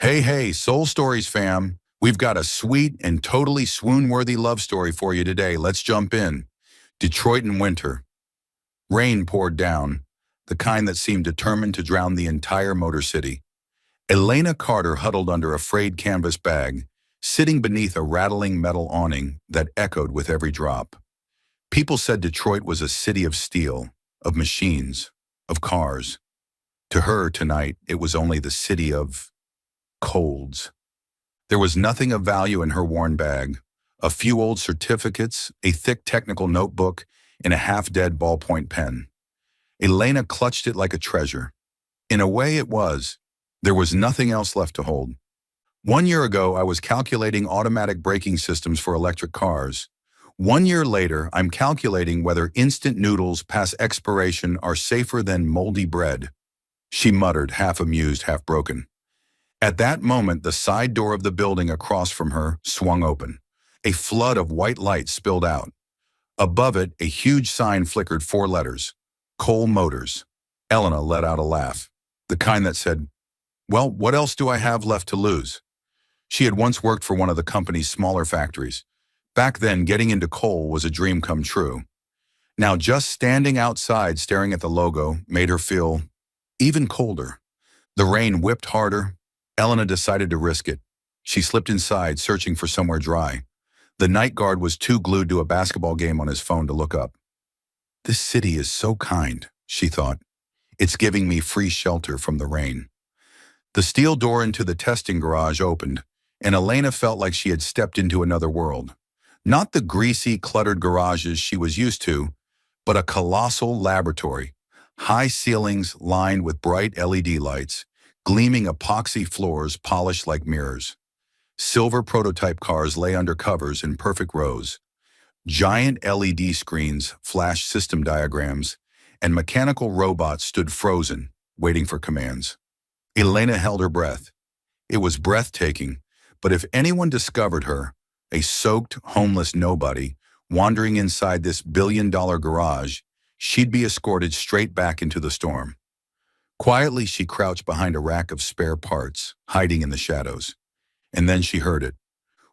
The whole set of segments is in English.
Hey, Soul Stories fam. We've got a sweet and totally swoon-worthy love story for you today. Let's jump in. Detroit in winter. Rain poured down, the kind that seemed determined to drown the entire Motor City. Elena Carter huddled under a frayed canvas bag, sitting beneath a rattling metal awning that echoed with every drop. People said Detroit was a city of steel, of machines, of cars. To her, tonight, it was only the city of colds. There was nothing of value in her worn bag. A few old certificates, a thick technical notebook, and a half-dead ballpoint pen. Elena clutched it like a treasure. In a way it was. There was nothing else left to hold. 1 year ago, I was calculating automatic braking systems for electric cars. 1 year later, I'm calculating whether instant noodles past expiration are safer than moldy bread. She muttered, half amused, half broken. At that moment, the side door of the building across from her swung open. A flood of white light spilled out. Above it, a huge sign flickered 4 letters. Cole Motors. Elena let out a laugh, the kind that said, "Well, what else do I have left to lose?" She had once worked for one of the company's smaller factories. Back then, getting into coal was a dream come true. Now, just standing outside staring at the logo made her feel even colder. The rain whipped harder. Elena decided to risk it. She slipped inside, searching for somewhere dry. The night guard was too glued to a basketball game on his phone to look up. "This city is so kind," she thought. "It's giving me free shelter from the rain." The steel door into the testing garage opened, and Elena felt like she had stepped into another world. Not the greasy, cluttered garages she was used to, but a colossal laboratory. High ceilings lined with bright LED lights, gleaming epoxy floors polished like mirrors. Silver prototype cars lay under covers in perfect rows. Giant LED screens flashed system diagrams, and mechanical robots stood frozen, waiting for commands. Elena held her breath. It was breathtaking, but if anyone discovered her, a soaked, homeless nobody, wandering inside this billion-dollar garage, she'd be escorted straight back into the storm. Quietly, she crouched behind a rack of spare parts, hiding in the shadows. And then she heard it.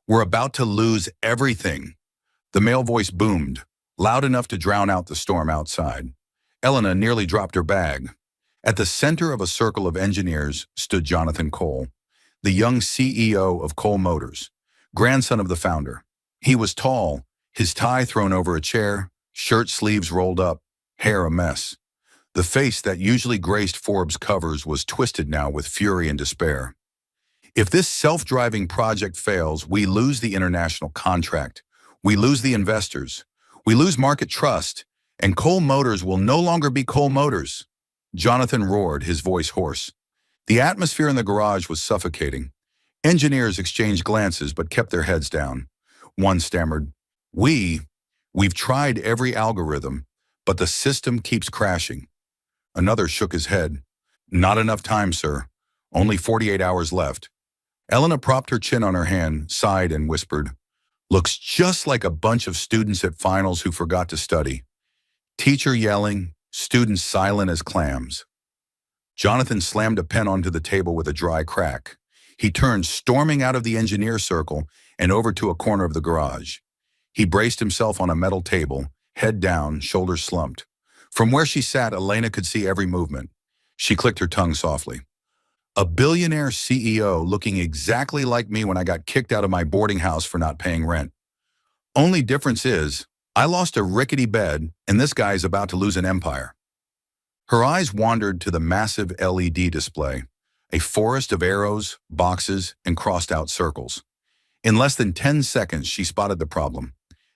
"We're about to lose everything." The male voice boomed, loud enough to drown out the storm outside. Elena nearly dropped her bag. At the center of a circle of engineers stood Jonathan Cole, the young CEO of Cole Motors, grandson of the founder. He was tall, his tie thrown over a chair, shirt sleeves rolled up, hair a mess. The face that usually graced Forbes covers was twisted now with fury and despair. "If this self-driving project fails, we lose the international contract. We lose the investors. We lose market trust, and Cole Motors will no longer be Cole Motors." Jonathan roared, his voice hoarse. The atmosphere in the garage was suffocating. Engineers exchanged glances but kept their heads down. One stammered, We've tried every algorithm, but the system keeps crashing." Another shook his head. "Not enough time, sir. Only 48 hours left." Elena propped her chin on her hand, sighed, and whispered, "Looks just like a bunch of students at finals who forgot to study. Teacher yelling, students silent as clams." Jonathan slammed a pen onto the table with a dry crack. He turned, storming out of the engineer circle and over to a corner of the garage. He braced himself on a metal table, head down, shoulders slumped. From where she sat, Elena could see every movement. She clicked her tongue softly. "A billionaire CEO looking exactly like me when I got kicked out of my boarding house for not paying rent. Only difference is, I lost a rickety bed, and this guy is about to lose an empire." Her eyes wandered to the massive LED display, a forest of arrows, boxes, and crossed-out circles. In less than 10 seconds, she spotted the problem.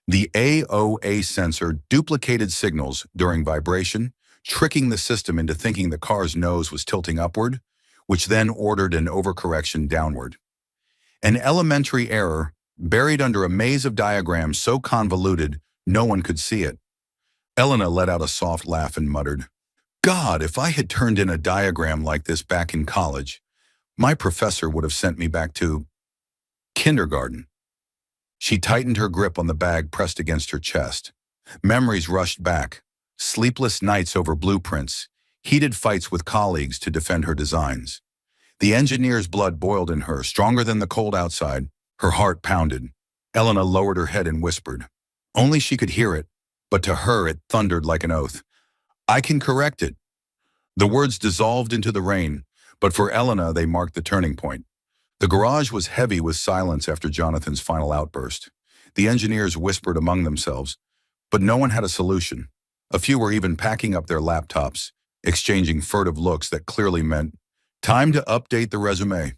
The AOA sensor duplicated signals during vibration, tricking the system into thinking the car's nose was tilting upward, which then ordered an overcorrection downward. An elementary error buried under a maze of diagrams so convoluted no one could see it. Elena let out a soft laugh and muttered, "God, if I had turned in a diagram like this back in college, my professor would have sent me back to kindergarten." She tightened her grip on the bag pressed against her chest. Memories rushed back. Sleepless nights over blueprints, heated fights with colleagues to defend her designs. The engineer's blood boiled in her, stronger than the cold outside. Her heart pounded. Elena lowered her head and whispered. Only she could hear it, but to her it thundered like an oath. I can correct it. The words dissolved into the rain, but for Elena they marked the turning point. The garage was heavy with silence after Jonathan's final outburst. The engineers whispered among themselves, but no one had a solution. A few were even packing up their laptops, exchanging furtive looks that clearly meant, time to update the resume.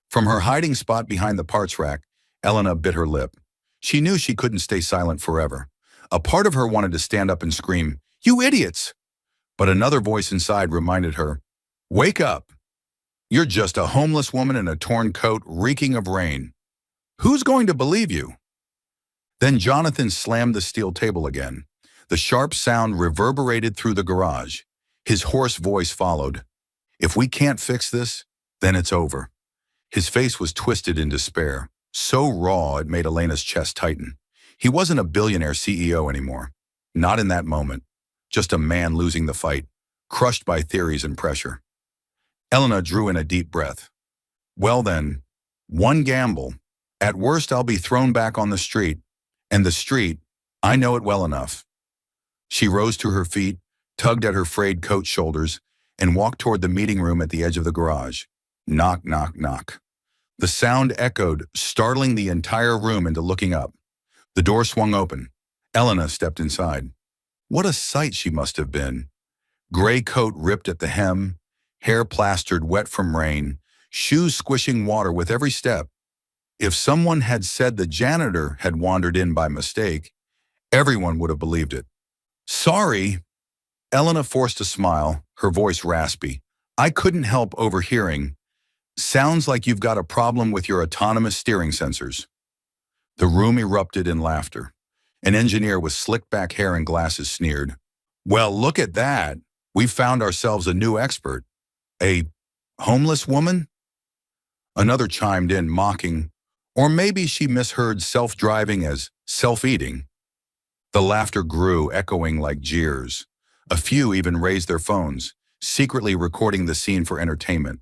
From her hiding spot behind the parts rack, Elena bit her lip. She knew she couldn't stay silent forever. A part of her wanted to stand up and scream, "You idiots!" But another voice inside reminded her, "Wake up! You're just a homeless woman in a torn coat reeking of rain. Who's going to believe you?" Then Jonathan slammed the steel table again. The sharp sound reverberated through the garage. His hoarse voice followed. "If we can't fix this, then it's over." His face was twisted in despair, so raw it made Elena's chest tighten. He wasn't a billionaire CEO anymore. Not in that moment. Just a man losing the fight, crushed by theories and pressure. Elena drew in a deep breath. Well then, one gamble. At worst, I'll be thrown back on the street. And the street, I know it well enough. She rose to her feet, tugged at her frayed coat shoulders, and walked toward the meeting room at the edge of the garage. Knock, knock, knock. The sound echoed, startling the entire room into looking up. The door swung open. Elena stepped inside. What a sight she must have been. Gray coat ripped at the hem, hair plastered wet from rain, shoes squishing water with every step. If someone had said the janitor had wandered in by mistake, everyone would have believed it. Sorry. Elena forced a smile, her voice raspy. I couldn't help overhearing. Sounds like you've got a problem with your autonomous steering sensors. The room erupted in laughter. An engineer with slicked back hair and glasses sneered. Well, look at that. We've found ourselves a new expert. A homeless woman? Another chimed in, mocking. Or maybe she misheard self-driving as self-eating. The laughter grew, echoing like jeers. A few even raised their phones, secretly recording the scene for entertainment.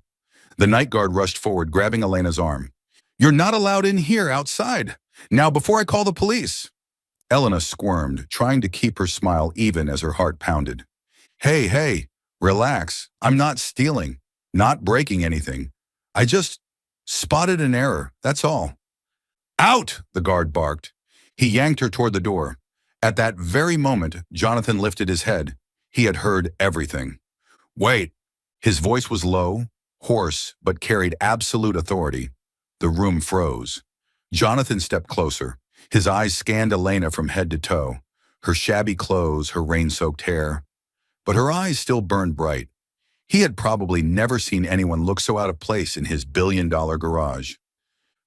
The night guard rushed forward, grabbing Elena's arm. You're not allowed in here, outside. Now, before I call the police. Elena squirmed, trying to keep her smile even as her heart pounded. Hey, relax. I'm not stealing, not breaking anything. I just spotted an error, that's all. Out, the guard barked. He yanked her toward the door. At that very moment, Jonathan lifted his head. He had heard everything. Wait. His voice was low, hoarse, but carried absolute authority. The room froze. Jonathan stepped closer. His eyes scanned Elena from head to toe, her shabby clothes, her rain-soaked hair. But her eyes still burned bright. He had probably never seen anyone look so out of place in his billion-dollar garage.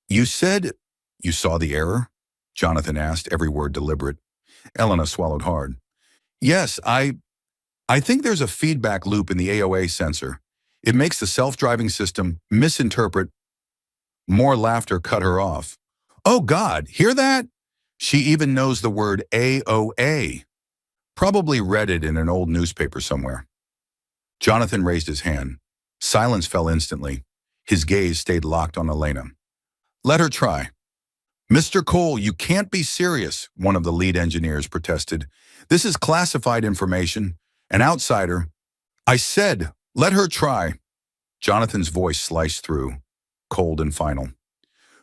You said you saw the error? Jonathan asked, every word deliberate. Elena swallowed hard. Yes, I think there's a feedback loop in the AOA sensor. It makes the self-driving system misinterpret. More laughter cut her off. Oh God, hear that? She even knows the word AOA. Probably read it in an old newspaper somewhere. Jonathan raised his hand. Silence fell instantly. His gaze stayed locked on Elena. Let her try. Mr. Cole, you can't be serious, one of the lead engineers protested. This is classified information. An outsider. I said, let her try. Jonathan's voice sliced through, cold and final.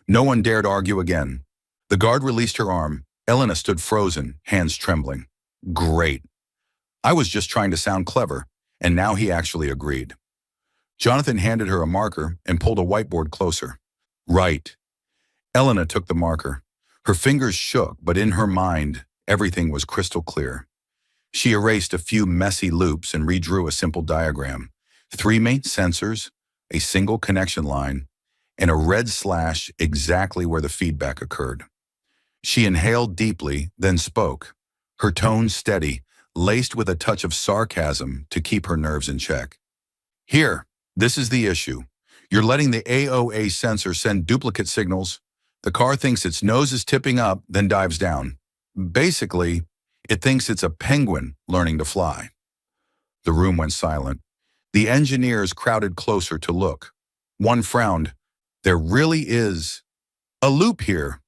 No one dared argue again. The guard released her arm. Elena stood frozen, hands trembling. Great. I was just trying to sound clever, and now he actually agreed. Jonathan handed her a marker and pulled a whiteboard closer. Right. Elena took the marker. Her fingers shook, but in her mind, everything was crystal clear. She erased a few messy loops and redrew a simple diagram. 3 main sensors, a single connection line, and a red slash exactly where the feedback occurred. She inhaled deeply, then spoke, her tone steady, laced with a touch of sarcasm to keep her nerves in check. Here, this is the issue. You're letting the AOA sensor send duplicate signals. The car thinks its nose is tipping up, then dives down. Basically, it thinks it's a penguin learning to fly. The room went silent. The engineers crowded closer to look. One frowned. There really is a loop here.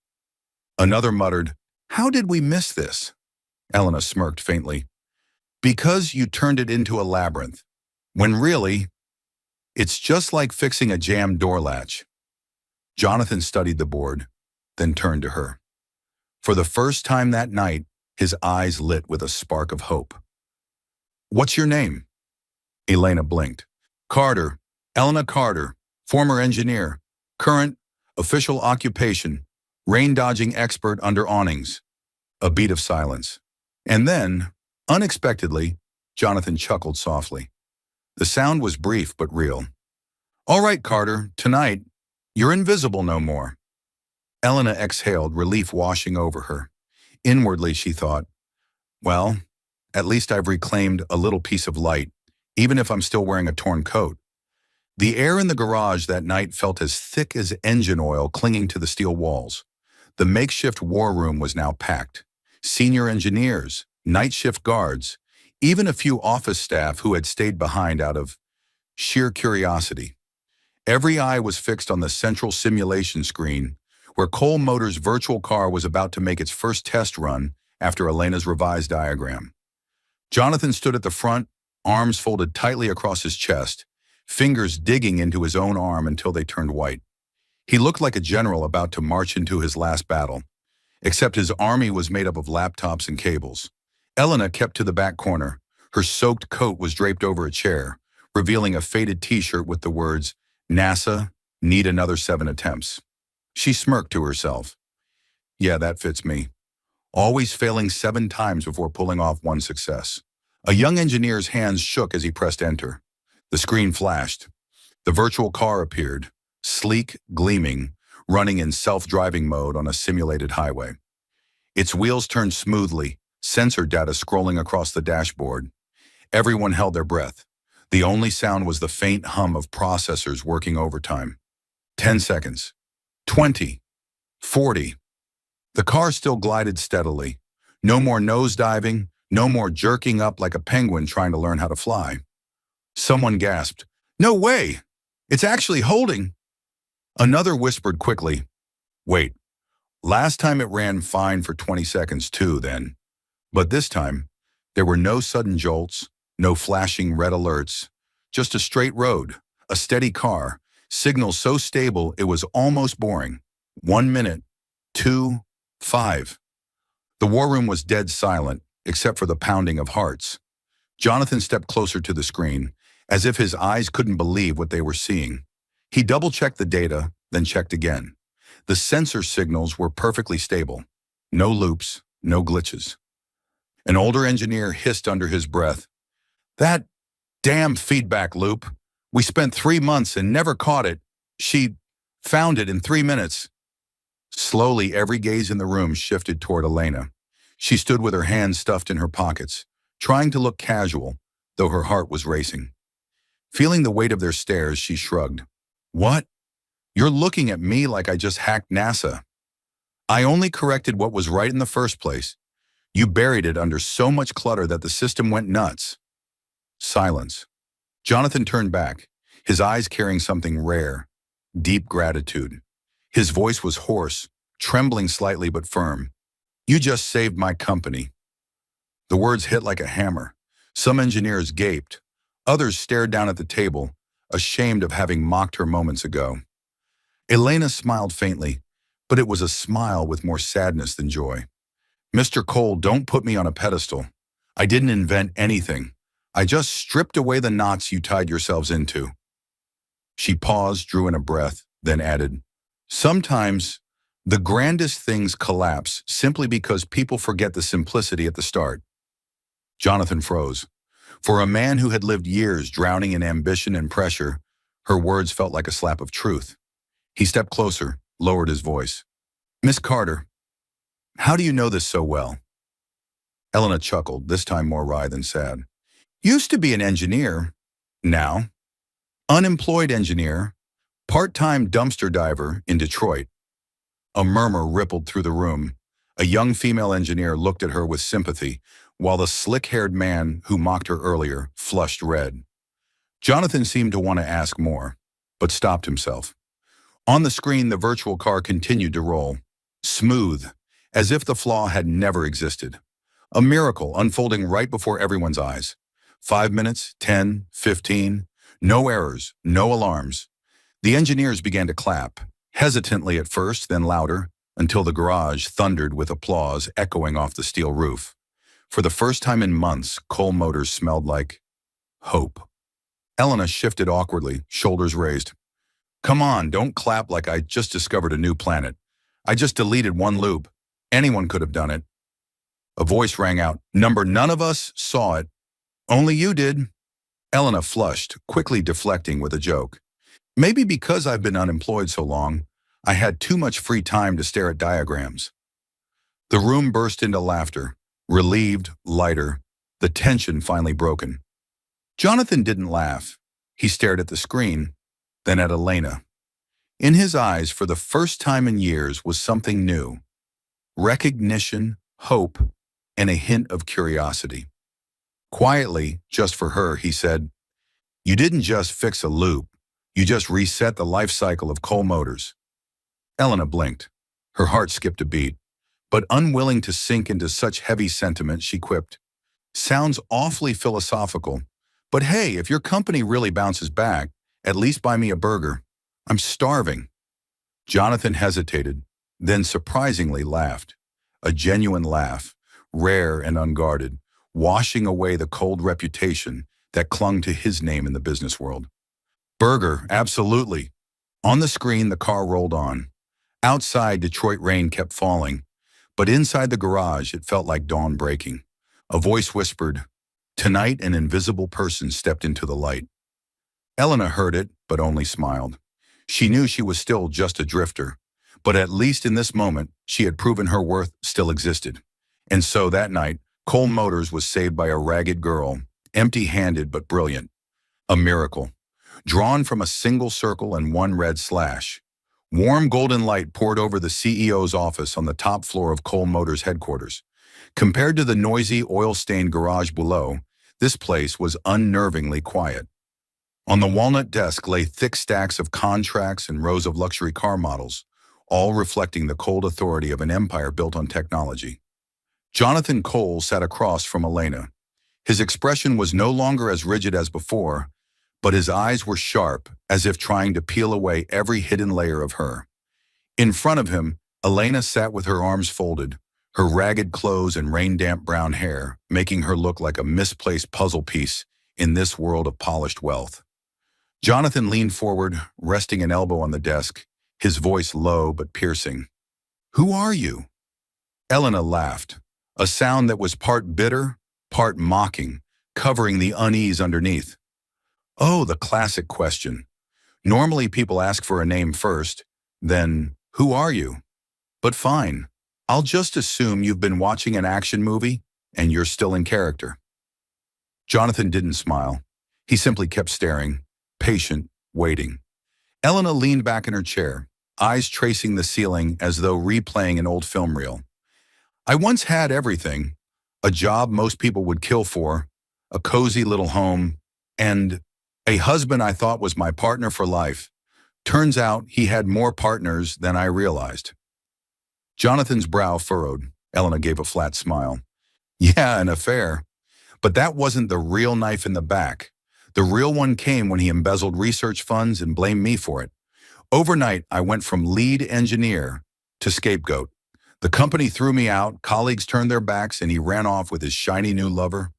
Another muttered, how did we miss this? Elena smirked faintly. Because you turned it into a labyrinth. When really, it's just like fixing a jammed door latch. Jonathan studied the board, then turned to her. For the first time that night, his eyes lit with a spark of hope. What's your name? Elena blinked. Carter, Elena Carter, former engineer, current, official occupation, rain-dodging expert under awnings. A beat of silence. And then, unexpectedly, Jonathan chuckled softly. The sound was brief but real. All right, Carter, tonight, you're invisible no more. Elena exhaled, relief washing over her. Inwardly, she thought, well, at least I've reclaimed a little piece of light, even if I'm still wearing a torn coat. The air in the garage that night felt as thick as engine oil clinging to the steel walls. The makeshift war room was now packed. Senior engineers, night shift guards, even a few office staff who had stayed behind out of sheer curiosity. Every eye was fixed on the central simulation screen, where Cole Motors' virtual car was about to make its first test run after Elena's revised diagram. Jonathan stood at the front, arms folded tightly across his chest, fingers digging into his own arm until they turned white. He looked like a general about to march into his last battle, except his army was made up of laptops and cables. Elena kept to the back corner. Her soaked coat was draped over a chair, revealing a faded t-shirt with the words, NASA, need another 7 attempts. She smirked to herself. Yeah, that fits me. Always failing 7 times before pulling off one success. A young engineer's hands shook as he pressed enter. The screen flashed. The virtual car appeared, sleek, gleaming, running in self-driving mode on a simulated highway. Its wheels turned smoothly, sensor data scrolling across the dashboard. Everyone held their breath. The only sound was the faint hum of processors working overtime. 10 seconds. 20. 40. The car still glided steadily. No more nosediving, no more jerking up like a penguin trying to learn how to fly. Someone gasped, "No way! It's actually holding!" Another whispered quickly, "Wait, last time it ran fine for 20 seconds too then." But this time, there were no sudden jolts, no flashing red alerts, just a straight road, a steady car, signal so stable it was almost boring. 1 minute, 2, 5. The war room was dead silent, except for the pounding of hearts. Jonathan stepped closer to the screen, as if his eyes couldn't believe what they were seeing. He double-checked the data, then checked again. The sensor signals were perfectly stable. No loops, no glitches. An older engineer hissed under his breath, "That damn feedback loop. We spent 3 months and never caught it. She found it in 3 minutes." Slowly, every gaze in the room shifted toward Elena. She stood with her hands stuffed in her pockets, trying to look casual, though her heart was racing. Feeling the weight of their stares, she shrugged. "What? You're looking at me like I just hacked NASA. I only corrected what was right in the first place. You buried it under so much clutter that the system went nuts." Silence. Jonathan turned back, his eyes carrying something rare, deep gratitude. His voice was hoarse, trembling slightly but firm. "You just saved my company." The words hit like a hammer. Some engineers gaped. Others stared down at the table, ashamed of having mocked her moments ago. Elena smiled faintly, but it was a smile with more sadness than joy. "Mr. Cole, don't put me on a pedestal. I didn't invent anything. I just stripped away the knots you tied yourselves into." She paused, drew in a breath, then added, "Sometimes the grandest things collapse simply because people forget the simplicity at the start." Jonathan froze. For a man who had lived years drowning in ambition and pressure, her words felt like a slap of truth. He stepped closer, lowered his voice. "Miss Carter, how do you know this so well?" Elena chuckled, this time more wry than sad. "Used to be an engineer. Now, unemployed engineer, part-time dumpster diver in Detroit." A murmur rippled through the room. A young female engineer looked at her with sympathy, while the slick-haired man who mocked her earlier flushed red. Jonathan seemed to want to ask more, but stopped himself. On the screen, the virtual car continued to roll, smooth, as if the flaw had never existed. A miracle unfolding right before everyone's eyes. 5 minutes, 10, 15, no errors, no alarms. The engineers began to clap, hesitantly at first, then louder, until the garage thundered with applause echoing off the steel roof. For the first time in months, Cole Motors smelled like hope. Elena shifted awkwardly, shoulders raised. Come on, don't clap like I just discovered a new planet. I just deleted one loop. Anyone could have done it. A voice rang out. Number none of us saw it. Only you did. Elena flushed, quickly deflecting with a joke. Maybe because I've been unemployed so long, I had too much free time to stare at diagrams. The room burst into laughter, relieved, lighter, the tension finally broken. Jonathan didn't laugh. He stared at the screen, then at Elena. In his eyes, for the first time in years, was something new. Recognition, hope, and a hint of curiosity. Quietly, just for her, he said, You didn't just fix a loop. You just reset the life cycle of Cole Motors. Elena blinked. Her heart skipped a beat. But unwilling to sink into such heavy sentiment, she quipped, Sounds awfully philosophical. But hey, if your company really bounces back, at least buy me a burger. I'm starving. Jonathan hesitated, then surprisingly laughed. A genuine laugh, rare and unguarded, washing away the cold reputation that clung to his name in the business world. Burger, absolutely. On the screen, the car rolled on. Outside, Detroit rain kept falling, but inside the garage, it felt like dawn breaking. A voice whispered, Tonight, an invisible person stepped into the light. Elena heard it, but only smiled. She knew she was still just a drifter, but at least in this moment, she had proven her worth still existed. And so that night, Cole Motors was saved by a ragged girl, empty-handed but brilliant. A miracle. Drawn from a single circle and one red slash. Warm golden light poured over the CEO's office on the top floor of Cole Motors headquarters. Compared to the noisy, oil-stained garage below, this place was unnervingly quiet. On the walnut desk lay thick stacks of contracts and rows of luxury car models, all reflecting the cold authority of an empire built on technology. Jonathan Cole sat across from Elena. His expression was no longer as rigid as before, but his eyes were sharp, as if trying to peel away every hidden layer of her. In front of him, Elena sat with her arms folded, her ragged clothes and rain-damp brown hair making her look like a misplaced puzzle piece in this world of polished wealth. Jonathan leaned forward, resting an elbow on the desk, his voice low but piercing. Who are you? Elena laughed, a sound that was part bitter, part mocking, covering the unease underneath. Oh, the classic question. Normally people ask for a name first, then, who are you? But fine, I'll just assume you've been watching an action movie and you're still in character. Jonathan didn't smile. He simply kept staring, patient, waiting. Elena leaned back in her chair, eyes tracing the ceiling as though replaying an old film reel. I once had everything, a job most people would kill for, a cozy little home, and a husband I thought was my partner for life. Turns out he had more partners than I realized. Jonathan's brow furrowed. Elena gave a flat smile. Yeah, an affair. But that wasn't the real knife in the back. The real one came when he embezzled research funds and blamed me for it. Overnight, I went from lead engineer to scapegoat. The company threw me out, colleagues turned their backs, and he ran off with his shiny new lover.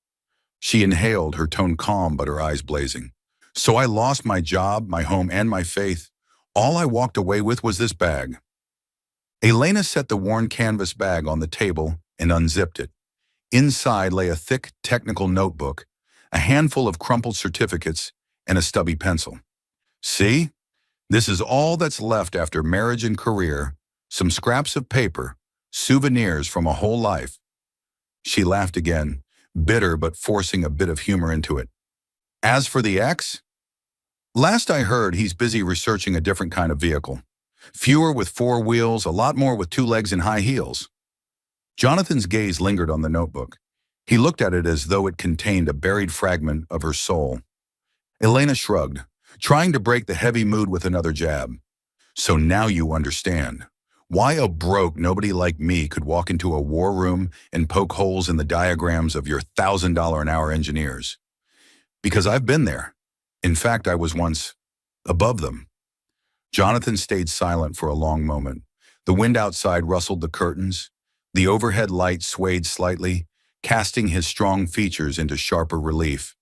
She inhaled, her tone calm but her eyes blazing. So I lost my job, my home, and my faith. All I walked away with was this bag. Elena set the worn canvas bag on the table and unzipped it. Inside lay a thick technical notebook, a handful of crumpled certificates, and a stubby pencil. See? This is all that's left after marriage and career, some scraps of paper, souvenirs from a whole life. She laughed again, bitter but forcing a bit of humor into it. As for the ex? Last I heard, he's busy researching a different kind of vehicle. Fewer with 4 wheels, a lot more with 2 legs and high heels. Jonathan's gaze lingered on the notebook. He looked at it as though it contained a buried fragment of her soul. Elena shrugged. trying to break the heavy mood with another jab. So now you understand why a broke nobody like me could walk into a war room and poke holes in the diagrams of your $1,000 an hour engineers. Because I've been there. In fact, I was once above them. Jonathan stayed silent for a long moment. The wind outside rustled the curtains. The overhead light swayed slightly, casting his strong features into sharper relief.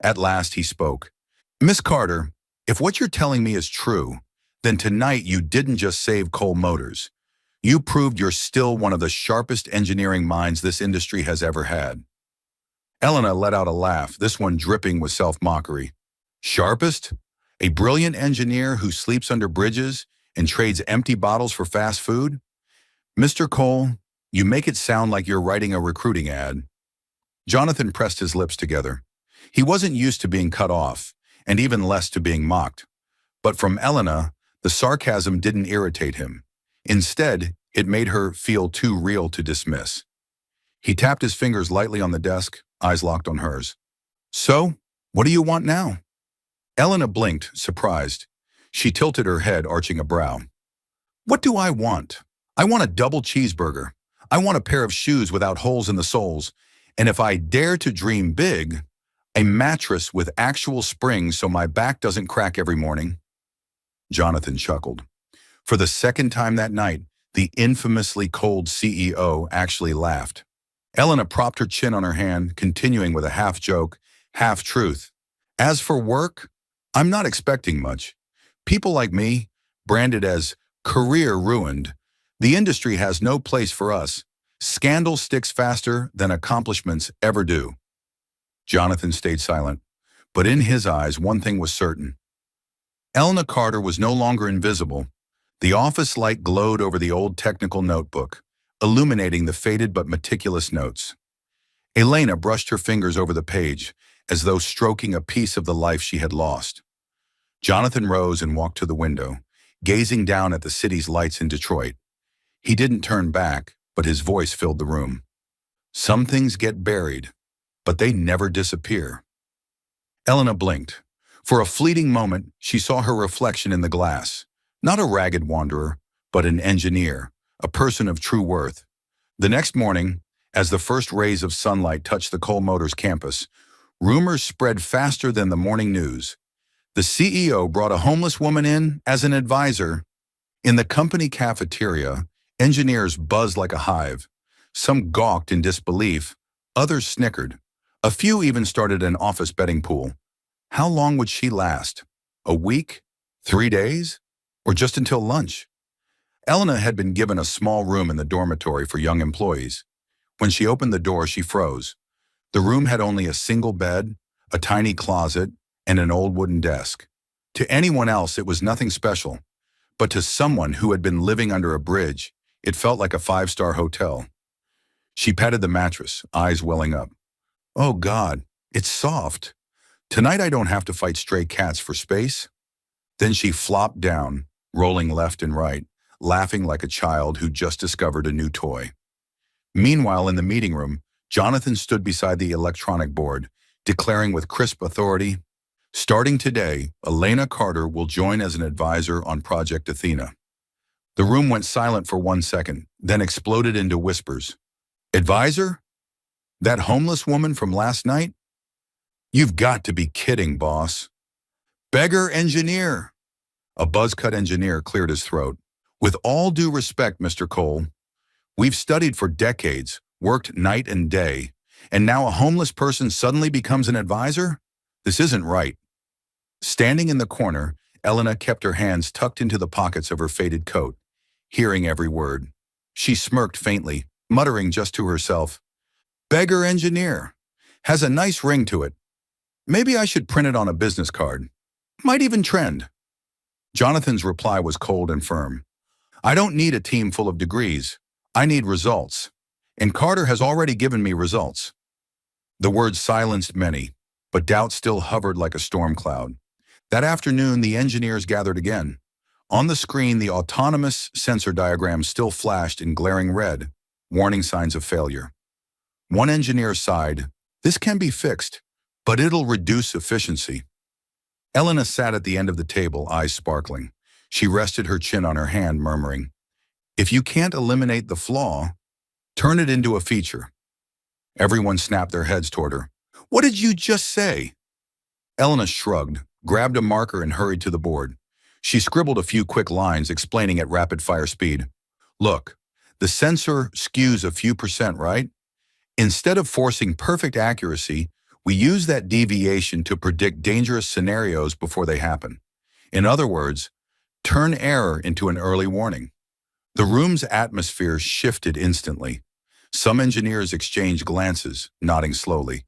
At last he spoke. Miss Carter, if what you're telling me is true, then tonight you didn't just save Cole Motors. You proved you're still one of the sharpest engineering minds this industry has ever had. Elena let out a laugh, this one dripping with self-mockery. Sharpest? A brilliant engineer who sleeps under bridges and trades empty bottles for fast food? Mr. Cole, you make it sound like you're writing a recruiting ad. Jonathan pressed his lips together. He wasn't used to being cut off, and even less to being mocked. But from Elena, the sarcasm didn't irritate him. Instead, it made her feel too real to dismiss. He tapped his fingers lightly on the desk, eyes locked on hers. So, what do you want now? Elena blinked, surprised. She tilted her head, arching a brow. What do I want? I want a double cheeseburger. I want a pair of shoes without holes in the soles. And if I dare to dream big, a mattress with actual springs so my back doesn't crack every morning. Jonathan chuckled. For the second time that night, the infamously cold CEO actually laughed. Elena propped her chin on her hand, continuing with a half-joke, half-truth. As for work, I'm not expecting much. People like me, branded as career ruined, the industry has no place for us. Scandal sticks faster than accomplishments ever do. Jonathan stayed silent, but in his eyes, one thing was certain. Elena Carter was no longer invisible. The office light glowed over the old technical notebook, illuminating the faded but meticulous notes. Elena brushed her fingers over the page, as though stroking a piece of the life she had lost. Jonathan rose and walked to the window, gazing down at the city's lights in Detroit. He didn't turn back, but his voice filled the room. Some things get buried, but they never disappear. Elena blinked. For a fleeting moment, she saw her reflection in the glass. Not a ragged wanderer, but an engineer, a person of true worth. The next morning, as the first rays of sunlight touched the Cole Motors campus, rumors spread faster than the morning news. The CEO brought a homeless woman in as an advisor. In the company cafeteria, engineers buzzed like a hive. Some gawked in disbelief, others snickered. A few even started an office betting pool. How long would she last? A week? 3 days? Or just until lunch? Elena had been given a small room in the dormitory for young employees. When she opened the door, she froze. The room had only a single bed, a tiny closet, and an old wooden desk. To anyone else, it was nothing special. But to someone who had been living under a bridge, it felt like a 5-star hotel. She patted the mattress, eyes welling up. Oh God, it's soft. Tonight I don't have to fight stray cats for space. Then she flopped down, rolling left and right, laughing like a child who just discovered a new toy. Meanwhile, in the meeting room, Jonathan stood beside the electronic board, declaring with crisp authority, starting today, Elena Carter will join as an advisor on Project Athena. The room went silent for 1 second, then exploded into whispers. Advisor? That homeless woman from last night? You've got to be kidding, boss. Beggar engineer. A buzz-cut engineer cleared his throat. With all due respect, Mr. Cole, we've studied for decades, worked night and day, and now a homeless person suddenly becomes an advisor? This isn't right. Standing in the corner, Elena kept her hands tucked into the pockets of her faded coat, hearing every word. She smirked faintly, muttering just to herself, Beggar engineer. Has a nice ring to it. Maybe I should print it on a business card. Might even trend. Jonathan's reply was cold and firm. I don't need a team full of degrees. I need results. And Carter has already given me results. The words silenced many, but doubt still hovered like a storm cloud. That afternoon, the engineers gathered again. On the screen, the autonomous sensor diagram still flashed in glaring red, warning signs of failure. One engineer sighed, this can be fixed, but it'll reduce efficiency. Elena sat at the end of the table, eyes sparkling. She rested her chin on her hand, murmuring, "If you can't eliminate the flaw, turn it into a feature." Everyone snapped their heads toward her. "What did you just say?" Elena shrugged, grabbed a marker and hurried to the board. She scribbled a few quick lines explaining at rapid-fire speed. "Look, the sensor skews a few percent, right? Instead of forcing perfect accuracy, we use that deviation to predict dangerous scenarios before they happen. In other words, turn error into an early warning." The room's atmosphere shifted instantly. Some engineers exchanged glances, nodding slowly.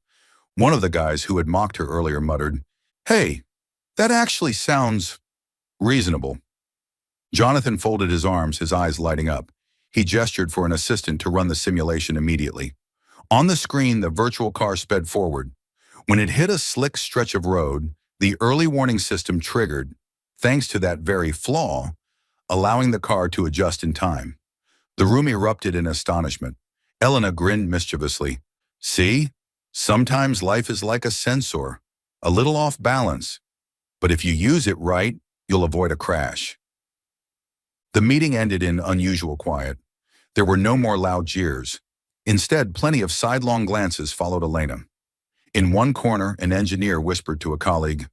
One of the guys who had mocked her earlier muttered, "Hey, that actually sounds reasonable." Jonathan folded his arms, his eyes lighting up. He gestured for an assistant to run the simulation immediately. On the screen, the virtual car sped forward. When it hit a slick stretch of road, the early warning system triggered, thanks to that very flaw, allowing the car to adjust in time. The room erupted in astonishment. Elena grinned mischievously. "See? Sometimes life is like a sensor, a little off balance. But if you use it right, you'll avoid a crash." The meeting ended in unusual quiet. There were no more loud jeers. Instead, plenty of sidelong glances followed Elena. In one corner, an engineer whispered to a colleague,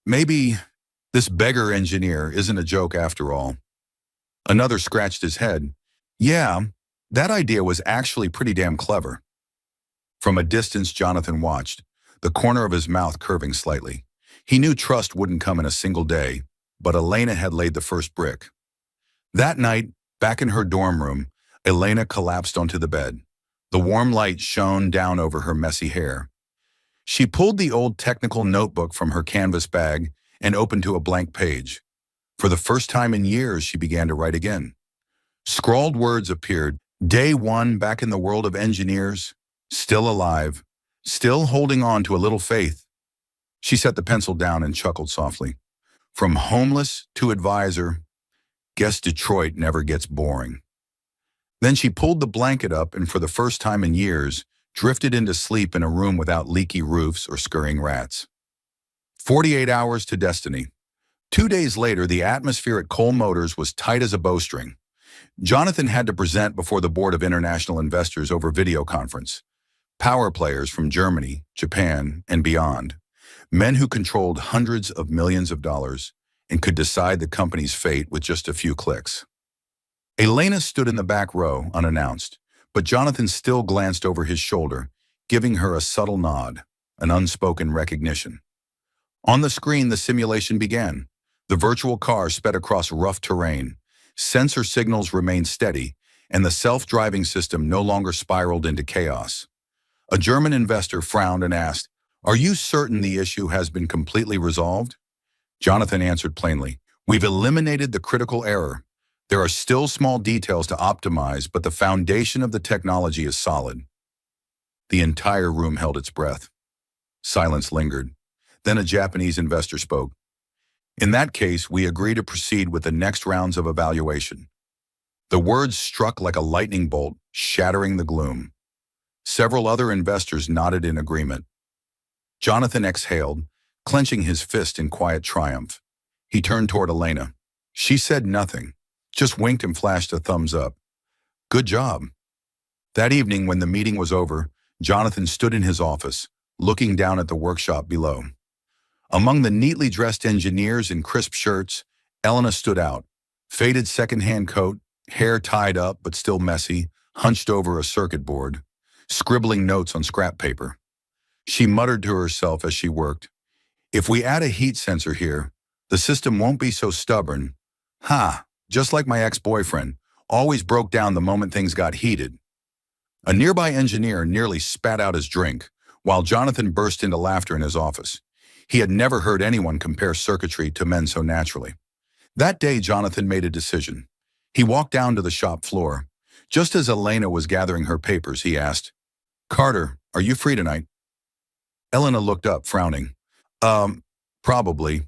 "Maybe this beggar engineer isn't a joke after all." Another scratched his head. "Yeah, that idea was actually pretty damn clever." From a distance, Jonathan watched, the corner of his mouth curving slightly. He knew trust wouldn't come in a single day, but Elena had laid the first brick. That night, back in her dorm room, Elena collapsed onto the bed. The warm light shone down over her messy hair. She pulled the old technical notebook from her canvas bag and opened to a blank page. For the first time in years, she began to write again. Scrawled words appeared. Day 1 back in the world of engineers, still alive, still holding on to a little faith. She set the pencil down and chuckled softly. From homeless to advisor, guess Detroit never gets boring. Then she pulled the blanket up and for the first time in years, drifted into sleep in a room without leaky roofs or scurrying rats. 48 hours to destiny. 2 days later, the atmosphere at Cole Motors was tight as a bowstring. Jonathan had to present before the board of international investors over video conference. Power players from Germany, Japan, and beyond. Men who controlled hundreds of millions of dollars and could decide the company's fate with just a few clicks. Elena stood in the back row, unannounced, but Jonathan still glanced over his shoulder, giving her a subtle nod, an unspoken recognition. On the screen, the simulation began. The virtual car sped across rough terrain. Sensor signals remained steady, and the self-driving system no longer spiraled into chaos. A German investor frowned and asked, "Are you certain the issue has been completely resolved?" Jonathan answered plainly, "We've eliminated the critical error. There are still small details to optimize, but the foundation of the technology is solid." The entire room held its breath. Silence lingered. Then a Japanese investor spoke. "In that case, we agree to proceed with the next rounds of evaluation." The words struck like a lightning bolt, shattering the gloom. Several other investors nodded in agreement. Jonathan exhaled, clenching his fist in quiet triumph. He turned toward Elena. She said nothing, just winked and flashed a thumbs up. "Good job." That evening, when the meeting was over, Jonathan stood in his office, looking down at the workshop below. Among the neatly dressed engineers in crisp shirts, Elena stood out. Faded second-hand coat, hair tied up but still messy, hunched over a circuit board, scribbling notes on scrap paper. She muttered to herself as she worked, "If we add a heat sensor here, the system won't be so stubborn. Ha, just like my ex-boyfriend, always broke down the moment things got heated." A nearby engineer nearly spat out his drink, while Jonathan burst into laughter in his office. He had never heard anyone compare circuitry to men so naturally. That day, Jonathan made a decision. He walked down to the shop floor. Just as Elena was gathering her papers, he asked, "Carter, are you free tonight?" Elena looked up, frowning. Probably.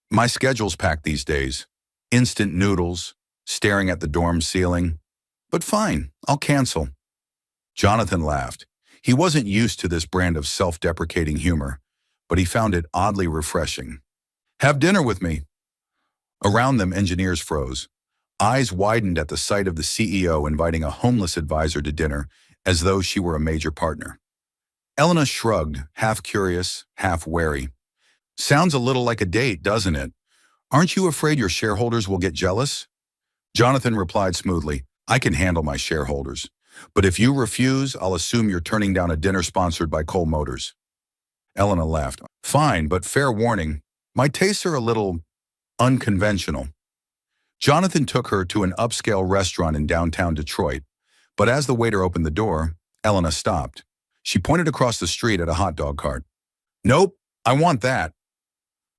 My schedule's packed these days. Instant noodles, staring at the dorm ceiling. But fine, I'll cancel." Jonathan laughed. He wasn't used to this brand of self-deprecating humor, but he found it oddly refreshing. Have dinner with me. Around them, engineers froze. Eyes widened at the sight of the CEO inviting a homeless advisor to dinner as though she were a major partner. Elena shrugged, half curious, half wary. Sounds a little like a date, doesn't it? Aren't you afraid your shareholders will get jealous? Jonathan replied smoothly, I can handle my shareholders. But if you refuse, I'll assume you're turning down a dinner sponsored by Cole Motors. Elena laughed. Fine, but fair warning, my tastes are a little unconventional. Jonathan took her to an upscale restaurant in downtown Detroit, but as the waiter opened the door, Elena stopped. She pointed across the street at a hot dog cart. Nope, I want that.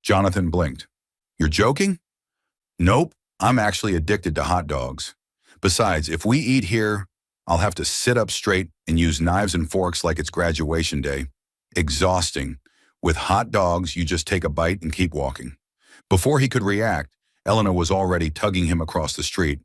Jonathan blinked. You're joking? Nope, I'm actually addicted to hot dogs. Besides, if we eat here, I'll have to sit up straight and use knives and forks like it's graduation day. Exhausting. With hot dogs, you just take a bite and keep walking. Before he could react, Elena was already tugging him across the street.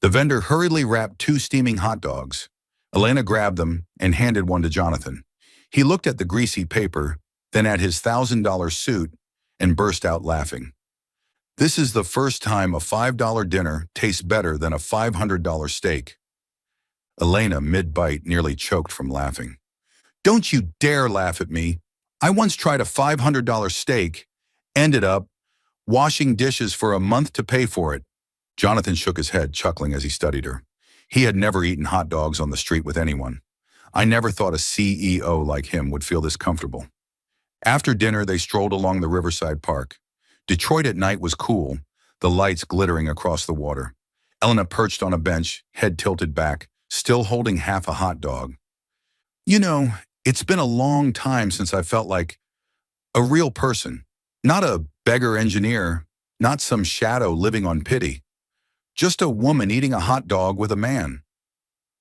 The vendor hurriedly wrapped 2 steaming hot dogs. Elena grabbed them and handed one to Jonathan. He looked at the greasy paper, then at his $1,000 suit, and burst out laughing. This is the first time a $5 dinner tastes better than a $500 steak. Elena, mid-bite, nearly choked from laughing. Don't you dare laugh at me. I once tried a $500 steak, ended up washing dishes for a month to pay for it. Jonathan shook his head, chuckling as he studied her. He had never eaten hot dogs on the street with anyone. I never thought a CEO like him would feel this comfortable. After dinner, they strolled along the Riverside Park. Detroit at night was cool, the lights glittering across the water. Elena perched on a bench, head tilted back, still holding half a hot dog. You know, it's been a long time since I felt like a real person. Not a beggar engineer, not some shadow living on pity. Just a woman eating a hot dog with a man.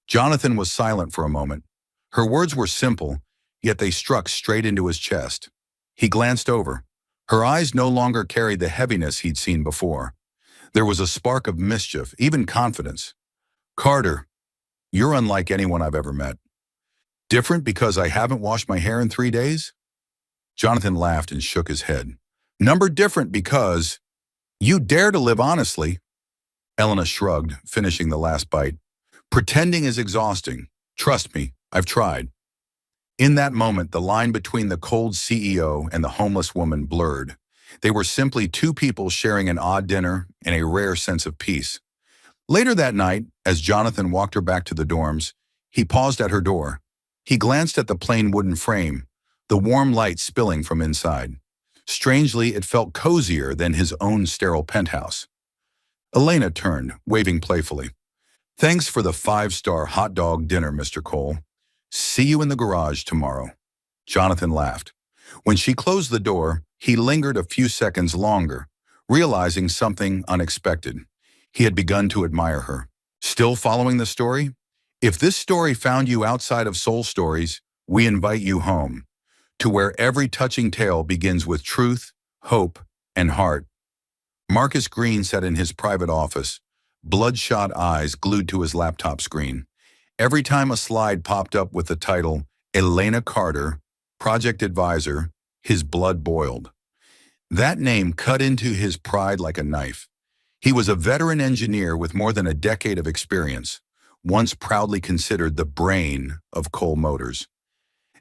Jonathan was silent for a moment. Her words were simple, yet they struck straight into his chest. He glanced over. Her eyes no longer carried the heaviness he'd seen before. There was a spark of mischief, even confidence. Carter, you're unlike anyone I've ever met. Different because I haven't washed my hair in 3 days? Jonathan laughed and shook his head. Number different because you dare to live honestly. Elena shrugged, finishing the last bite. Pretending is exhausting. Trust me, I've tried. In that moment, the line between the cold CEO and the homeless woman blurred. They were simply 2 people sharing an odd dinner and a rare sense of peace. Later that night, as Jonathan walked her back to the dorms, he paused at her door. He glanced at the plain wooden frame, the warm light spilling from inside. Strangely, it felt cozier than his own sterile penthouse. Elena turned, waving playfully. Thanks for the 5-star hot dog dinner, Mr. Cole. See you in the garage tomorrow. Jonathan laughed. When she closed the door, he lingered a few seconds longer, realizing something unexpected. He had begun to admire her. Still following the story? If this story found you outside of Soul Stories, we invite you home, to where every touching tale begins with truth, hope, and heart. Marcus Green sat in his private office, bloodshot eyes glued to his laptop screen. Every time a slide popped up with the title, Elena Carter, Project Advisor, his blood boiled. That name cut into his pride like a knife. He was a veteran engineer with more than a decade of experience, once proudly considered the brain of Cole Motors.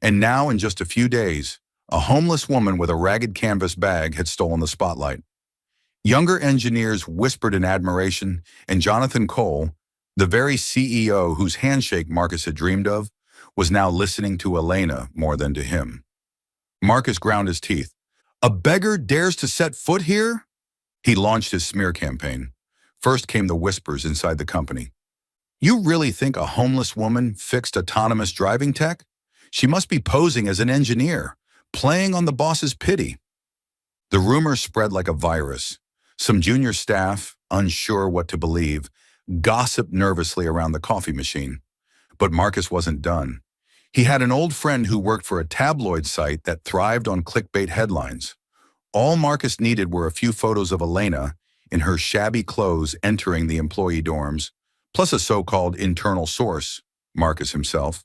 And now, in just a few days, a homeless woman with a ragged canvas bag had stolen the spotlight. Younger engineers whispered in admiration, and Jonathan Cole, the very CEO whose handshake Marcus had dreamed of, was now listening to Elena more than to him. Marcus ground his teeth. A beggar dares to set foot here? He launched his smear campaign. First came the whispers inside the company. You really think a homeless woman fixed autonomous driving tech? She must be posing as an engineer, playing on the boss's pity. The rumor spread like a virus. Some junior staff, unsure what to believe, gossiped nervously around the coffee machine. But Marcus wasn't done. He had an old friend who worked for a tabloid site that thrived on clickbait headlines. All Marcus needed were a few photos of Elena in her shabby clothes entering the employee dorms, plus a so-called internal source, Marcus himself.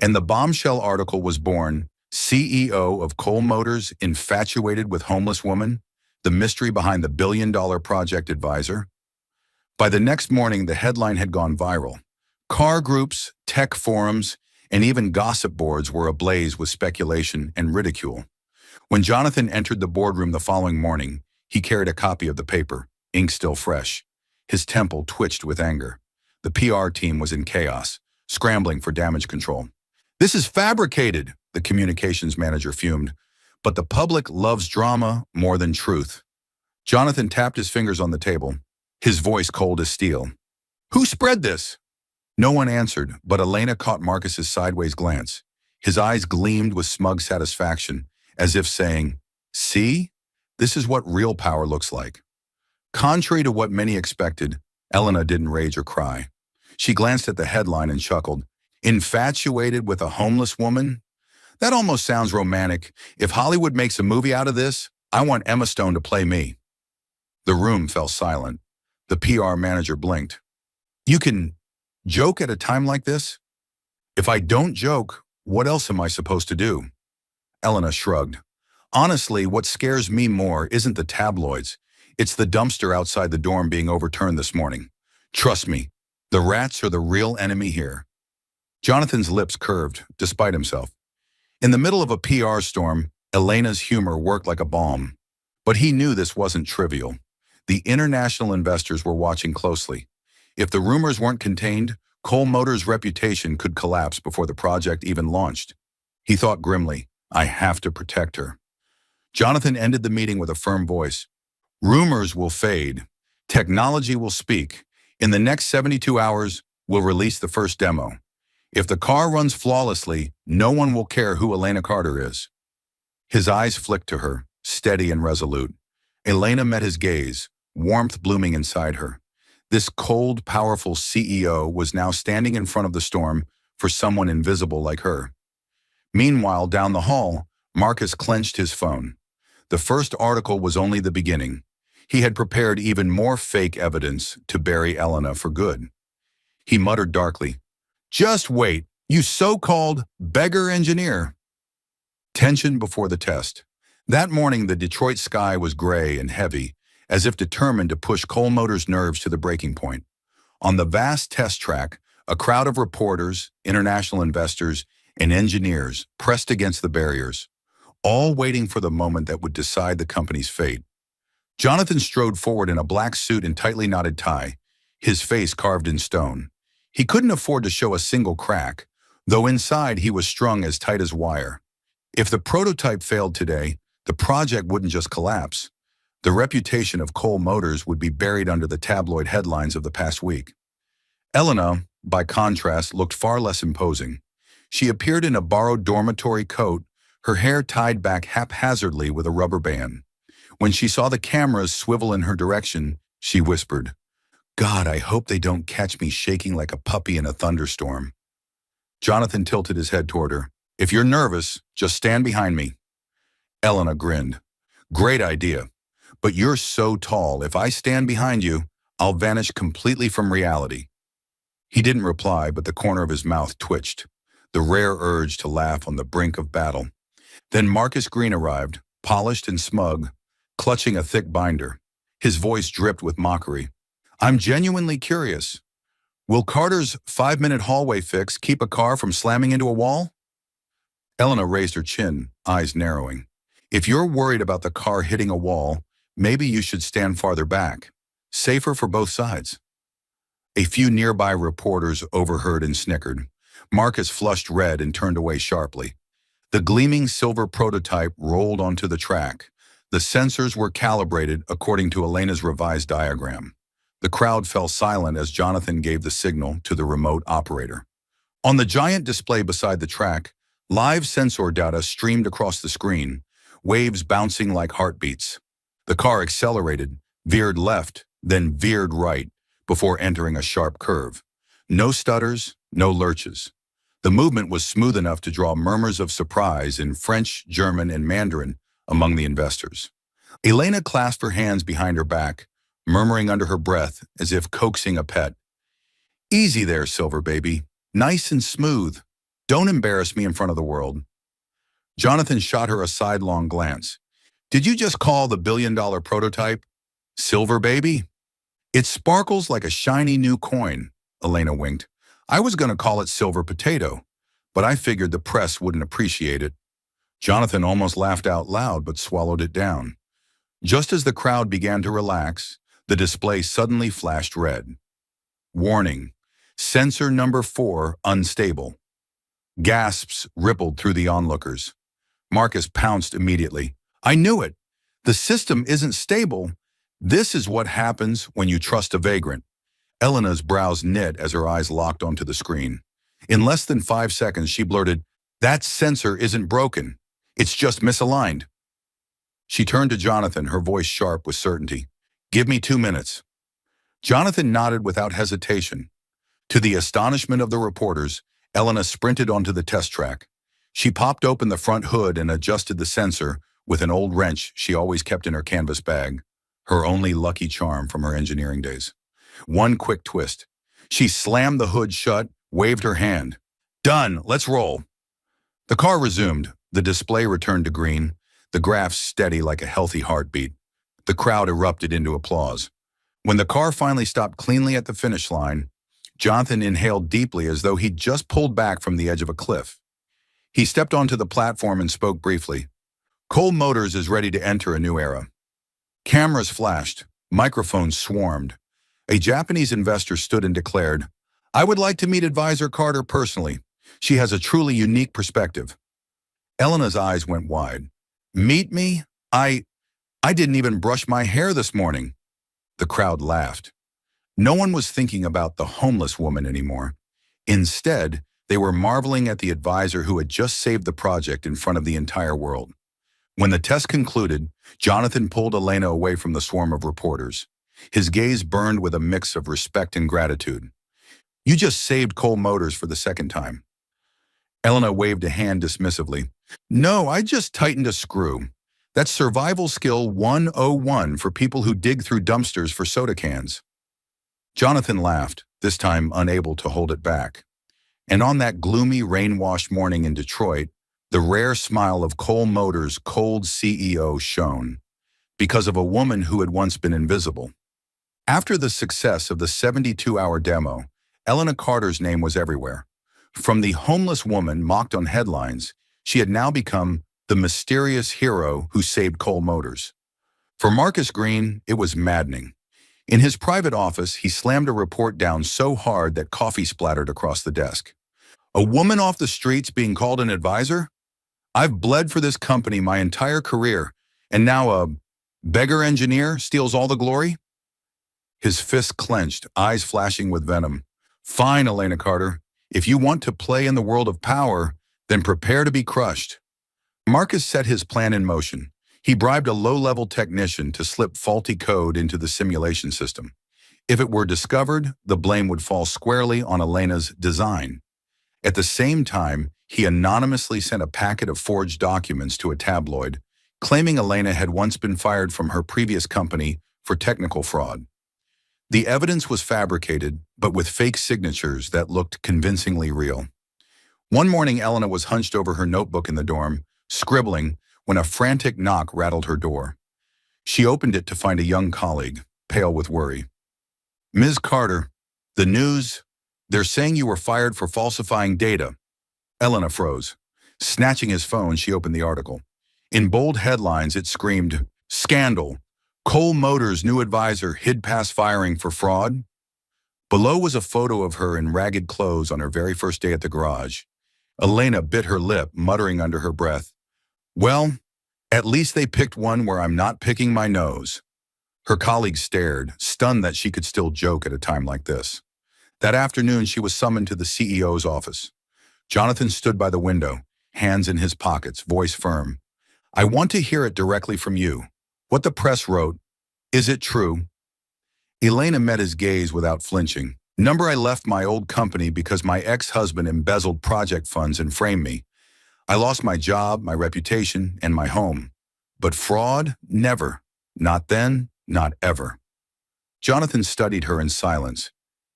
And the bombshell article was born, CEO of Cole Motors infatuated with homeless woman, The mystery behind the billion-dollar project advisor? By the next morning, the headline had gone viral. Car groups, tech forums, and even gossip boards were ablaze with speculation and ridicule. When Jonathan entered the boardroom the following morning, he carried a copy of the paper, ink still fresh. His temple twitched with anger. The PR team was in chaos, scrambling for damage control. "This is fabricated," the communications manager fumed. "But the public loves drama more than truth." Jonathan tapped his fingers on the table, his voice cold as steel. "Who spread this?" No one answered, but Elena caught Marcus's sideways glance. His eyes gleamed with smug satisfaction, as if saying, "See? This is what real power looks like." Contrary to what many expected, Elena didn't rage or cry. She glanced at the headline and chuckled. "Infatuated with a homeless woman? That almost sounds romantic. If Hollywood makes a movie out of this, I want Emma Stone to play me." The room fell silent. The PR manager blinked. "You can joke at a time like this? If I don't joke, what else am I supposed to do?" Elena shrugged. "Honestly, what scares me more isn't the tabloids. It's the dumpster outside the dorm being overturned this morning. Trust me, the rats are the real enemy here." Jonathan's lips curved, despite himself. In the middle of a PR storm, Elena's humor worked like a balm. But he knew this wasn't trivial. The international investors were watching closely. If the rumors weren't contained, Cole Motors' reputation could collapse before the project even launched. He thought grimly, "I have to protect her." Jonathan ended the meeting with a firm voice. "Rumors will fade. Technology will speak. In the next 72 hours, we'll release the first demo. If the car runs flawlessly, no one will care who Elena Carter is." His eyes flicked to her, steady and resolute. Elena met his gaze, warmth blooming inside her. This cold, powerful CEO was now standing in front of the storm for someone invisible like her. Meanwhile, down the hall, Marcus clenched his phone. The first article was only the beginning. He had prepared even more fake evidence to bury Elena for good. He muttered darkly, "Just wait, you so-called beggar engineer." Tension before the test. That morning, the Detroit sky was gray and heavy, as if determined to push Cole Motors' nerves to the breaking point. On the vast test track, a crowd of reporters, international investors, and engineers pressed against the barriers, all waiting for the moment that would decide the company's fate. Jonathan strode forward in a black suit and tightly knotted tie, his face carved in stone. He couldn't afford to show a single crack, though inside he was strung as tight as wire. If the prototype failed today, the project wouldn't just collapse. The reputation of Cole Motors would be buried under the tabloid headlines of the past week. Elena, by contrast, looked far less imposing. She appeared in a borrowed dormitory coat, her hair tied back haphazardly with a rubber band. When she saw the cameras swivel in her direction, she whispered, "God, I hope they don't catch me shaking like a puppy in a thunderstorm." Jonathan tilted his head toward her. "If you're nervous, just stand behind me." Elena grinned. "Great idea. But you're so tall, if I stand behind you, I'll vanish completely from reality." He didn't reply, but the corner of his mouth twitched, the rare urge to laugh on the brink of battle. Then Marcus Green arrived, polished and smug, clutching a thick binder. His voice dripped with mockery. "I'm genuinely curious. Will Carter's 5-minute hallway fix keep a car from slamming into a wall?" Elena raised her chin, eyes narrowing. "If you're worried about the car hitting a wall, maybe you should stand farther back. Safer for both sides." A few nearby reporters overheard and snickered. Marcus flushed red and turned away sharply. The gleaming silver prototype rolled onto the track. The sensors were calibrated according to Elena's revised diagram. The crowd fell silent as Jonathan gave the signal to the remote operator. On the giant display beside the track, live sensor data streamed across the screen, waves bouncing like heartbeats. The car accelerated, veered left, then veered right, before entering a sharp curve. No stutters, no lurches. The movement was smooth enough to draw murmurs of surprise in French, German, and Mandarin among the investors. Elena clasped her hands behind her back, murmuring under her breath as if coaxing a pet. "Easy there, Silver baby. Nice and smooth. Don't embarrass me in front of the world." Jonathan shot her a sidelong glance. Did you just call the billion-dollar prototype Silver Baby? It sparkles like a shiny new coin, Elena winked. I was going to call it Silver Potato, but I figured the press wouldn't appreciate it. Jonathan almost laughed out loud but swallowed it down. Just as the crowd began to relax, the display suddenly flashed red. Warning, sensor number 4 unstable. Gasps rippled through the onlookers. Marcus pounced immediately. I knew it. The system isn't stable. This is what happens when you trust a vagrant. Elena's brows knit as her eyes locked onto the screen. In less than 5 seconds, she blurted, that sensor isn't broken. It's just misaligned. She turned to Jonathan, her voice sharp with certainty. Give me 2 minutes. Jonathan nodded without hesitation. To the astonishment of the reporters, Elena sprinted onto the test track. She popped open the front hood and adjusted the sensor with an old wrench she always kept in her canvas bag, her only lucky charm from her engineering days. One quick twist. She slammed the hood shut, waved her hand. Done, let's roll. The car resumed. The display returned to green, the graph steady like a healthy heartbeat. The crowd erupted into applause. When the car finally stopped cleanly at the finish line, Jonathan inhaled deeply as though he'd just pulled back from the edge of a cliff. He stepped onto the platform and spoke briefly. Cole Motors is ready to enter a new era. Cameras flashed, microphones swarmed. A Japanese investor stood and declared, I would like to meet Advisor Carter personally. She has a truly unique perspective. Elena's eyes went wide. Meet me? I didn't even brush my hair this morning. The crowd laughed. No one was thinking about the homeless woman anymore. Instead, they were marveling at the advisor who had just saved the project in front of the entire world. When the test concluded, Jonathan pulled Elena away from the swarm of reporters. His gaze burned with a mix of respect and gratitude. You just saved Cole Motors for the second time. Elena waved a hand dismissively. No, I just tightened a screw. That's survival skill 101 for people who dig through dumpsters for soda cans. Jonathan laughed, this time unable to hold it back. And on that gloomy, rain-washed morning in Detroit, the rare smile of Cole Motors' cold CEO shone, because of a woman who had once been invisible. After the success of the 72-hour demo, Elena Carter's name was everywhere. From the homeless woman mocked on headlines, she had now become the mysterious hero who saved Cole Motors. For Marcus Green, it was maddening. In his private office, he slammed a report down so hard that coffee splattered across the desk. A woman off the streets being called an advisor? I've bled for this company my entire career, and now a beggar engineer steals all the glory? His fists clenched, eyes flashing with venom. Fine, Elena Carter. If you want to play in the world of power, then prepare to be crushed. Marcus set his plan in motion. He bribed a low-level technician to slip faulty code into the simulation system. If it were discovered, the blame would fall squarely on Elena's design. At the same time, he anonymously sent a packet of forged documents to a tabloid, claiming Elena had once been fired from her previous company for technical fraud. The evidence was fabricated, but with fake signatures that looked convincingly real. One morning, Elena was hunched over her notebook in the dorm, scribbling, when a frantic knock rattled her door. She opened it to find a young colleague, pale with worry. Ms. Carter, the news, they're saying you were fired for falsifying data. Elena froze. Snatching his phone, she opened the article. In bold headlines, it screamed, Scandal. Cole Motors' new advisor hid past firing for fraud. Below was a photo of her in ragged clothes on her very first day at the garage. Elena bit her lip, muttering under her breath, Well, at least they picked one where I'm not picking my nose. Her colleague stared, stunned that she could still joke at a time like this. That afternoon, she was summoned to the CEO's office. Jonathan stood by the window, hands in his pockets, voice firm. I want to hear it directly from you. What the press wrote, is it true? Elena met his gaze without flinching. I left my old company because my ex-husband embezzled project funds and framed me. I lost my job, my reputation, and my home. But fraud? Never. Not then, not ever. Jonathan studied her in silence.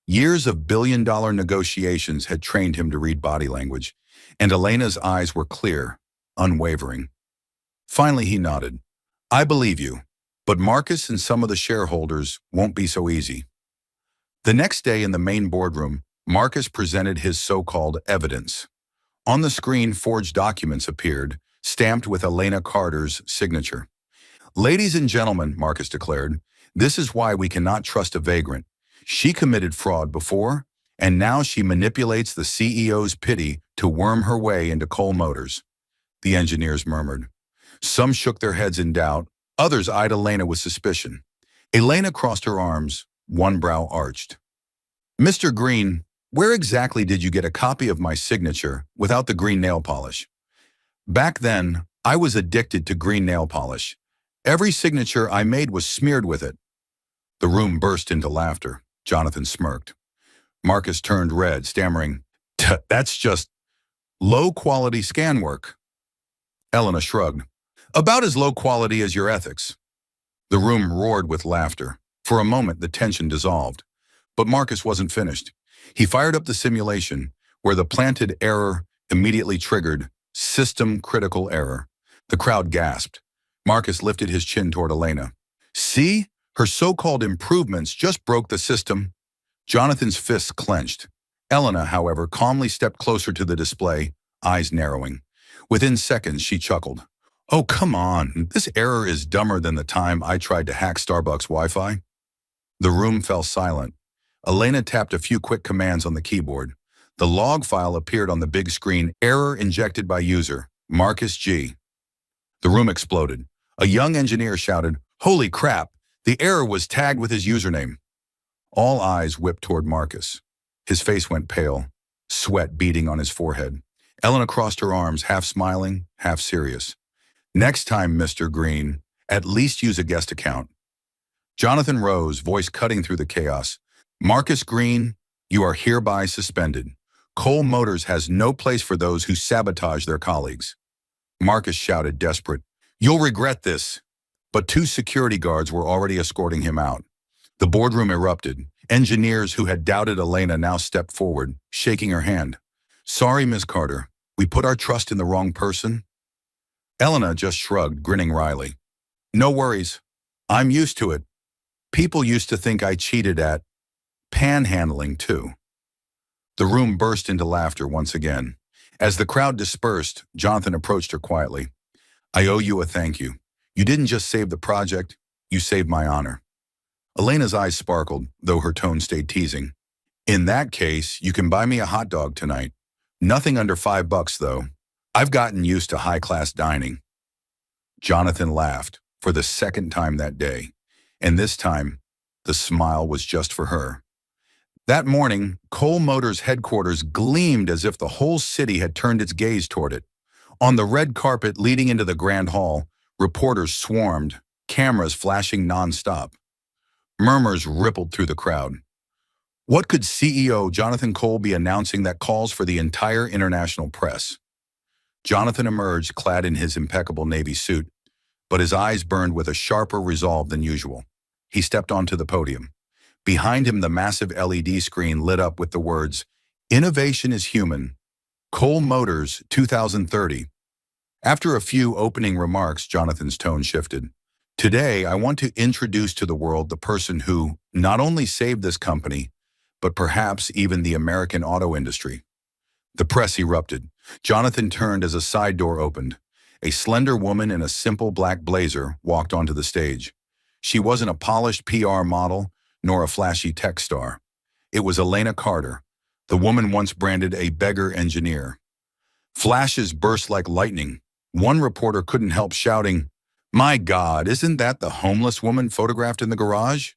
Years of billion-dollar negotiations had trained him to read body language, and Elena's eyes were clear, unwavering. Finally, he nodded. I believe you, but Marcus and some of the shareholders won't be so easy. The next day in the main boardroom, Marcus presented his so-called evidence. On the screen, forged documents appeared, stamped with Elena Carter's signature. Ladies and gentlemen, Marcus declared, this is why we cannot trust a vagrant. She committed fraud before, and now she manipulates the CEO's pity to worm her way into Cole Motors. The engineers murmured. Some shook their heads in doubt, others eyed Elena with suspicion. Elena crossed her arms, one brow arched. Mr. Green, where exactly did you get a copy of my signature without the green nail polish? Back then, I was addicted to green nail polish. Every signature I made was smeared with it. The room burst into laughter. Jonathan smirked. Marcus turned red, stammering, That's just low-quality scan work. Elena shrugged. About as low quality as your ethics. The room roared with laughter. For a moment, the tension dissolved. But Marcus wasn't finished. He fired up the simulation, where the planted error immediately triggered system critical error. The crowd gasped. Marcus lifted his chin toward Elena. See? Her so-called improvements just broke the system. Jonathan's fists clenched. Elena, however, calmly stepped closer to the display, eyes narrowing. Within seconds, she chuckled. Oh, come on. This error is dumber than the time I tried to hack Starbucks Wi-Fi. The room fell silent. Elena tapped a few quick commands on the keyboard. The log file appeared on the big screen, error injected by user, Marcus G. The room exploded. A young engineer shouted, Holy crap, the error was tagged with his username. All eyes whipped toward Marcus. His face went pale, sweat beading on his forehead. Elena crossed her arms, half smiling, half serious. Next time, Mr. Green, at least use a guest account. Jonathan rose, voice cutting through the chaos. Marcus Green, you are hereby suspended. Cole Motors has no place for those who sabotage their colleagues. Marcus shouted, desperate. You'll regret this. But two security guards were already escorting him out. The boardroom erupted. Engineers who had doubted Elena now stepped forward, shaking her hand. Sorry, Miss Carter. We put our trust in the wrong person. Elena just shrugged, grinning wryly. No worries. I'm used to it. People used to think I cheated at panhandling, too. The room burst into laughter once again. As the crowd dispersed, Jonathan approached her quietly. I owe you a thank you. You didn't just save the project, you saved my honor. Elena's eyes sparkled, though her tone stayed teasing. In that case, you can buy me a hot dog tonight. Nothing under $5, though. I've gotten used to high-class dining. Jonathan laughed for the second time that day, and this time, the smile was just for her. That morning, Cole Motors headquarters gleamed as if the whole city had turned its gaze toward it. On the red carpet leading into the Grand Hall, reporters swarmed, cameras flashing nonstop. Murmurs rippled through the crowd. What could CEO Jonathan Cole be announcing that calls for the entire international press? Jonathan emerged clad in his impeccable navy suit, but his eyes burned with a sharper resolve than usual. He stepped onto the podium. Behind him, the massive LED screen lit up with the words, Innovation is Human, Cole Motors 2030. After a few opening remarks, Jonathan's tone shifted. Today, I want to introduce to the world the person who not only saved this company, but perhaps even the American auto industry. The press erupted. Jonathan turned as a side door opened. A slender woman in a simple black blazer walked onto the stage. She wasn't a polished PR model, nor a flashy tech star. It was Elena Carter, the woman once branded a beggar engineer. Flashes burst like lightning. One reporter couldn't help shouting, My God, isn't that the homeless woman photographed in the garage?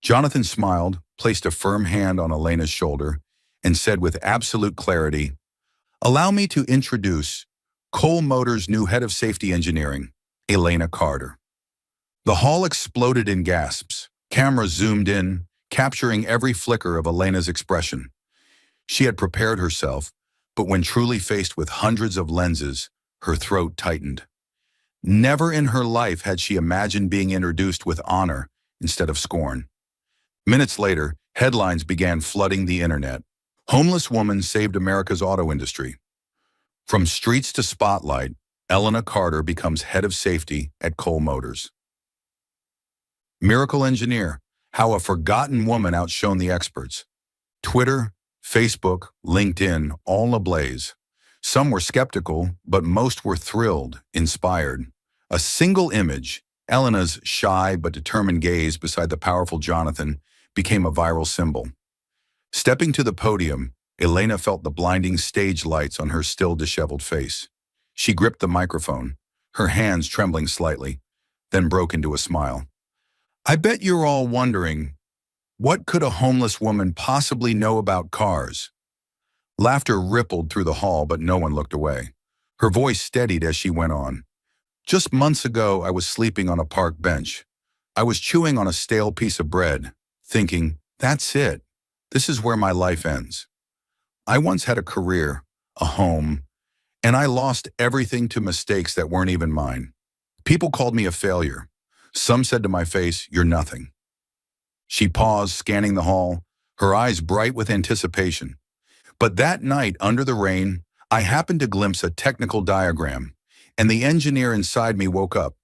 Jonathan smiled, placed a firm hand on Elena's shoulder, and said with absolute clarity, Allow me to introduce Cole Motors' new head of safety engineering, Elena Carter. The hall exploded in gasps. Cameras zoomed in, capturing every flicker of Elena's expression. She had prepared herself, but when truly faced with hundreds of lenses, her throat tightened. Never in her life had she imagined being introduced with honor instead of scorn. Minutes later, headlines began flooding the internet. Homeless woman saved America's auto industry. From streets to spotlight, Elena Carter becomes head of safety at Cole Motors. Miracle Engineer, how a forgotten woman outshone the experts. Twitter, Facebook, LinkedIn, all ablaze. Some were skeptical, but most were thrilled, inspired. A single image, Elena's shy but determined gaze beside the powerful Jonathan, became a viral symbol. Stepping to the podium, Elena felt the blinding stage lights on her still disheveled face. She gripped the microphone, her hands trembling slightly, then broke into a smile. I bet you're all wondering, what could a homeless woman possibly know about cars? Laughter rippled through the hall, but no one looked away. Her voice steadied as she went on. Just months ago, I was sleeping on a park bench. I was chewing on a stale piece of bread, thinking, that's it. This is where my life ends. I once had a career, a home, and I lost everything to mistakes that weren't even mine. People called me a failure. Some said to my face, you're nothing. She paused, scanning the hall, her eyes bright with anticipation. But that night, under the rain, I happened to glimpse a technical diagram, and the engineer inside me woke up.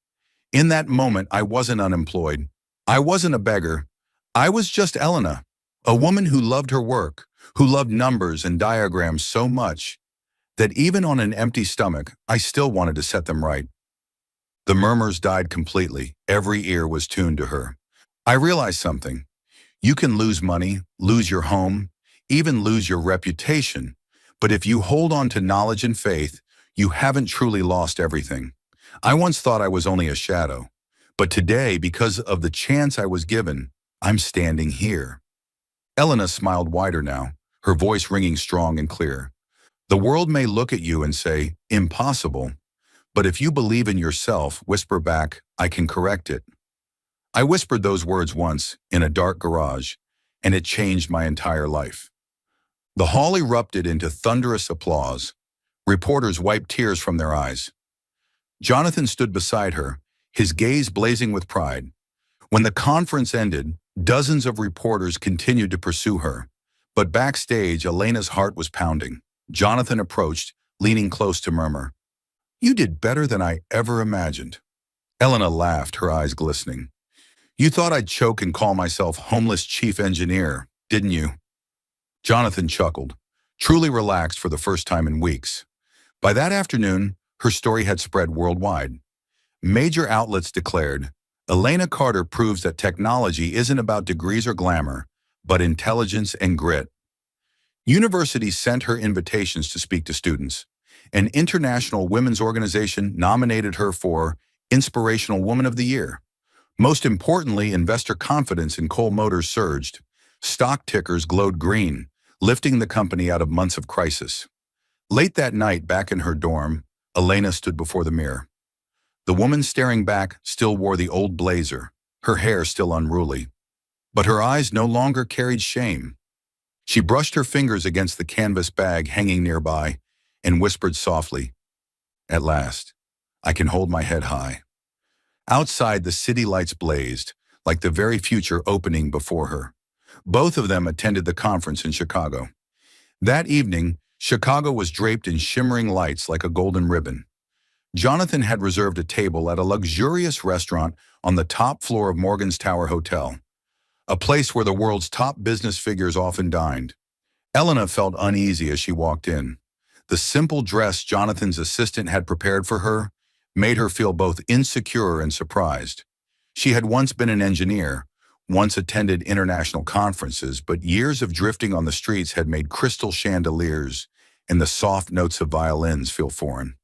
In that moment, I wasn't unemployed. I wasn't a beggar. I was just Elena, a woman who loved her work, who loved numbers and diagrams so much that even on an empty stomach, I still wanted to set them right. The murmurs died completely. Every ear was tuned to her. I realized something. You can lose money, lose your home, even lose your reputation, but if you hold on to knowledge and faith, you haven't truly lost everything. I once thought I was only a shadow, but today, because of the chance I was given, I'm standing here. Elena smiled wider now, her voice ringing strong and clear. The world may look at you and say, impossible, but if you believe in yourself, whisper back, I can correct it. I whispered those words once in a dark garage, and it changed my entire life. The hall erupted into thunderous applause. Reporters wiped tears from their eyes. Jonathan stood beside her, his gaze blazing with pride. When the conference ended, dozens of reporters continued to pursue her. But backstage, Elena's heart was pounding. Jonathan approached, leaning close to murmur, you did better than I ever imagined. Elena laughed, her eyes glistening. You thought I'd choke and call myself homeless chief engineer, didn't you? Jonathan chuckled, truly relaxed for the first time in weeks. By that afternoon, her story had spread worldwide. Major outlets declared, Elena Carter proves that technology isn't about degrees or glamour, but intelligence and grit. Universities sent her invitations to speak to students. An international women's organization nominated her for Inspirational Woman of the Year. Most importantly, investor confidence in Cole Motors surged. Stock tickers glowed green, lifting the company out of months of crisis. Late that night, back in her dorm, Elena stood before the mirror. The woman staring back still wore the old blazer, her hair still unruly. But her eyes no longer carried shame. She brushed her fingers against the canvas bag hanging nearby and whispered softly, at last, I can hold my head high. Outside, the city lights blazed, like the very future opening before her. Both of them attended the conference in Chicago. That evening, Chicago was draped in shimmering lights like a golden ribbon. Jonathan had reserved a table at a luxurious restaurant on the top floor of Morgan's Tower Hotel, a place where the world's top business figures often dined. Elena felt uneasy as she walked in. The simple dress Jonathan's assistant had prepared for her made her feel both insecure and surprised. She had once been an engineer, once attended international conferences, but years of drifting on the streets had made crystal chandeliers and the soft notes of violins feel foreign.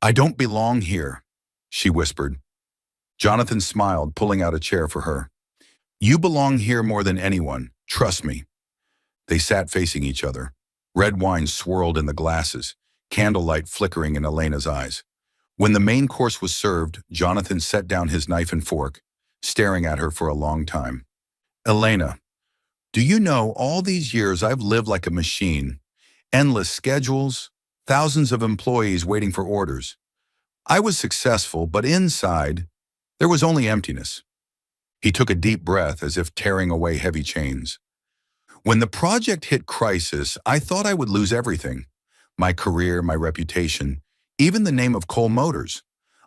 I don't belong here, she whispered. Jonathan smiled, pulling out a chair for her. You belong here more than anyone, trust me. They sat facing each other. Red wine swirled in the glasses, candlelight flickering in Elena's eyes. When the main course was served, Jonathan set down his knife and fork, staring at her for a long time. Elena, do you know all these years I've lived like a machine? Endless schedules, thousands of employees waiting for orders. I was successful, but inside, there was only emptiness. He took a deep breath as if tearing away heavy chains. When the project hit crisis, I thought I would lose everything. My career, my reputation, Even the name of Cole Motors.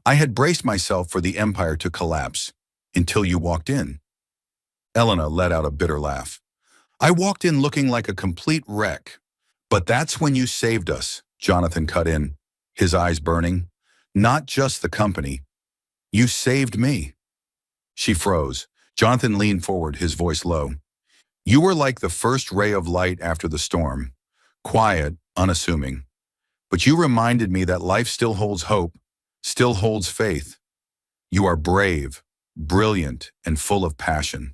I had braced myself for the empire to collapse until you walked in. Elena let out a bitter laugh. I walked in looking like a complete wreck. But that's when you saved us, Jonathan cut in, his eyes burning. Not just the company. You saved me. She froze. Jonathan leaned forward, his voice low. You were like the first ray of light after the storm. Quiet, unassuming. But you reminded me that life still holds hope, still holds faith. You are brave, brilliant, and full of passion.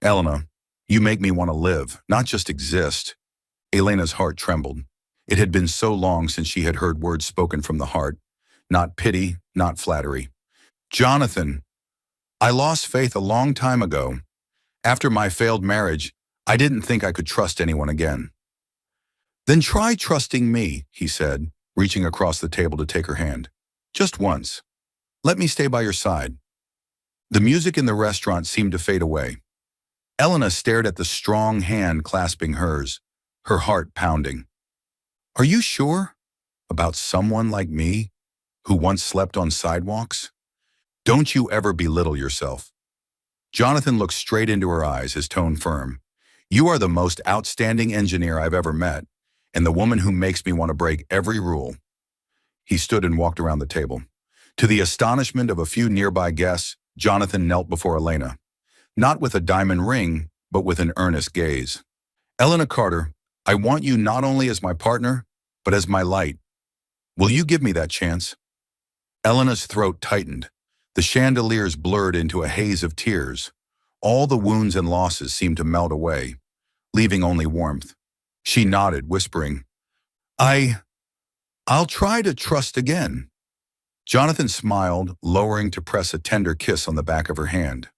Elena, you make me want to live, not just exist. Elena's heart trembled. It had been so long since she had heard words spoken from the heart. Not pity, not flattery. Jonathan, I lost faith a long time ago. After my failed marriage, I didn't think I could trust anyone again. Then try trusting me, he said, reaching across the table to take her hand. Just once. Let me stay by your side. The music in the restaurant seemed to fade away. Elena stared at the strong hand clasping hers, her heart pounding. Are you sure? About someone like me, who once slept on sidewalks? Don't you ever belittle yourself. Jonathan looked straight into her eyes, his tone firm. You are the most outstanding engineer I've ever met, and the woman who makes me want to break every rule. He stood and walked around the table. To the astonishment of a few nearby guests, Jonathan knelt before Elena, not with a diamond ring, but with an earnest gaze. Elena Carter, I want you not only as my partner, but as my light. Will you give me that chance? Elena's throat tightened. The chandeliers blurred into a haze of tears. All the wounds and losses seemed to melt away, leaving only warmth. She nodded, whispering, I'll try to trust again. Jonathan smiled, lowering to press a tender kiss on the back of her hand.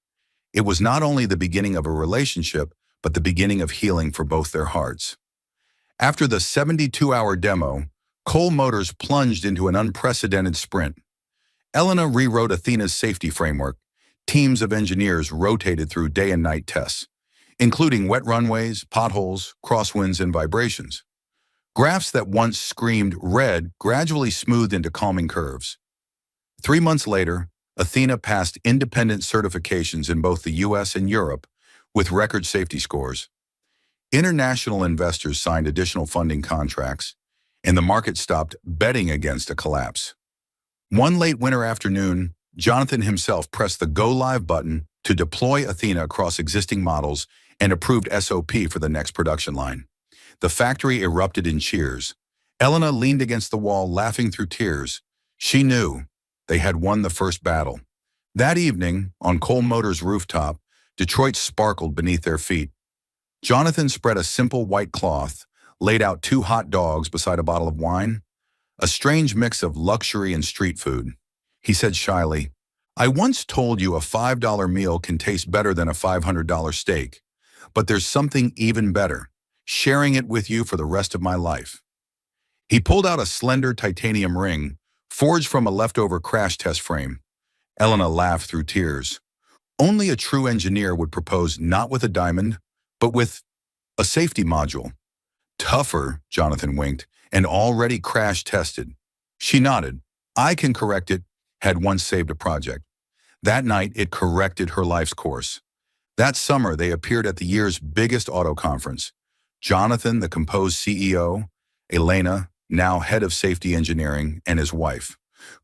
It was not only the beginning of a relationship, but the beginning of healing for both their hearts. After the 72-hour demo, Cole Motors plunged into an unprecedented sprint. Elena rewrote Athena's safety framework. Teams of engineers rotated through day and night tests, including wet runways, potholes, crosswinds, and vibrations. Graphs that once screamed red gradually smoothed into calming curves. 3 months later, Athena passed independent certifications in both the US and Europe with record safety scores. International investors signed additional funding contracts, and the market stopped betting against a collapse. One late winter afternoon, Jonathan himself pressed the Go Live button to deploy Athena across existing models and approved SOP for the next production line. The factory erupted in cheers. Elena leaned against the wall, laughing through tears. She knew they had won the first battle. That evening, on Cole Motors' rooftop, Detroit sparkled beneath their feet. Jonathan spread a simple white cloth, laid out 2 hot dogs beside a bottle of wine, a strange mix of luxury and street food. He said shyly, I once told you a $5 meal can taste better than a $500 steak, but there's something even better, sharing it with you for the rest of my life. He pulled out a slender titanium ring, forged from a leftover crash test frame. Elena laughed through tears. Only a true engineer would propose not with a diamond, but with a safety module. Tougher, Jonathan winked, and already crash tested. She nodded. I can correct it, had once saved a project. That night, it corrected her life's course. That summer, they appeared at the year's biggest auto conference. Jonathan, the composed CEO, Elena, now head of safety engineering, and his wife.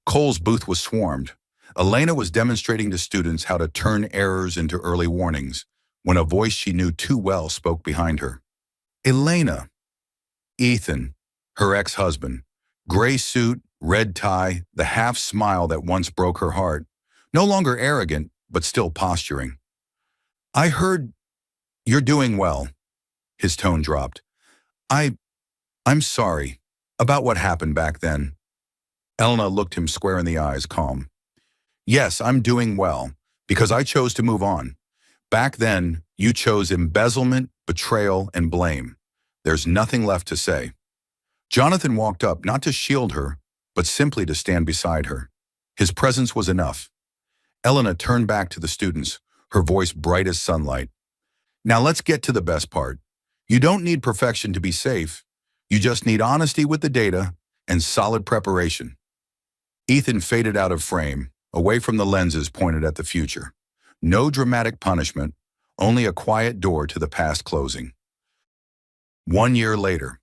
Cole's booth was swarmed. Elena was demonstrating to students how to turn errors into early warnings, when a voice she knew too well spoke behind her. Elena. Ethan, her ex-husband. Gray suit, red tie, the half smile that once broke her heart. No longer arrogant, but still posturing. I heard you're doing well. His tone dropped. I'm sorry about what happened back then. Elena looked him square in the eyes, calm. Yes, I'm doing well, because I chose to move on. Back then, you chose embezzlement, betrayal, and blame. There's nothing left to say. Jonathan walked up, not to shield her, but simply to stand beside her. His presence was enough. Elena turned back to the students, her voice bright as sunlight. Now let's get to the best part. You don't need perfection to be safe. You just need honesty with the data and solid preparation. Ethan faded out of frame, away from the lenses pointed at the future. No dramatic punishment, only a quiet door to the past closing. 1 year later.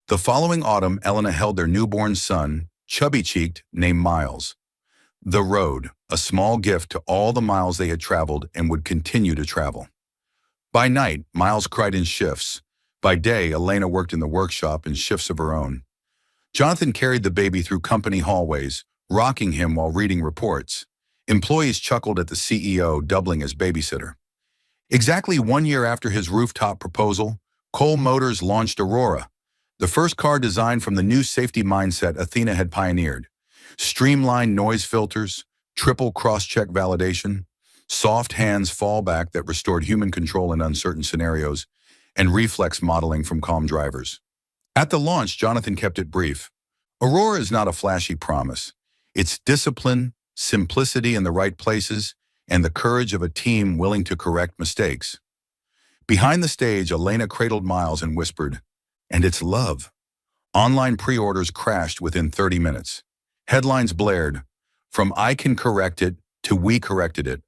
The following autumn, Elena held their newborn son, chubby-cheeked, named Miles. The road, a small gift to all the miles they had traveled and would continue to travel. By night, Miles cried in shifts. By day, Elena worked in the workshop in shifts of her own. Jonathan carried the baby through company hallways, rocking him while reading reports. Employees chuckled at the CEO doubling as babysitter. Exactly 1 year after his rooftop proposal, Cole Motors launched Aurora, the first car designed from the new safety mindset Athena had pioneered. Streamlined noise filters, triple cross-check validation, soft hands fallback that restored human control in uncertain scenarios, and reflex modeling from calm drivers. At the launch, Jonathan kept it brief. Aurora is not a flashy promise. It's discipline, simplicity in the right places, and the courage of a team willing to correct mistakes. Behind the stage, Elena cradled Miles and whispered, "And it's love." Online pre-orders crashed within 30 minutes. Headlines blared, "From I can correct it to we corrected it.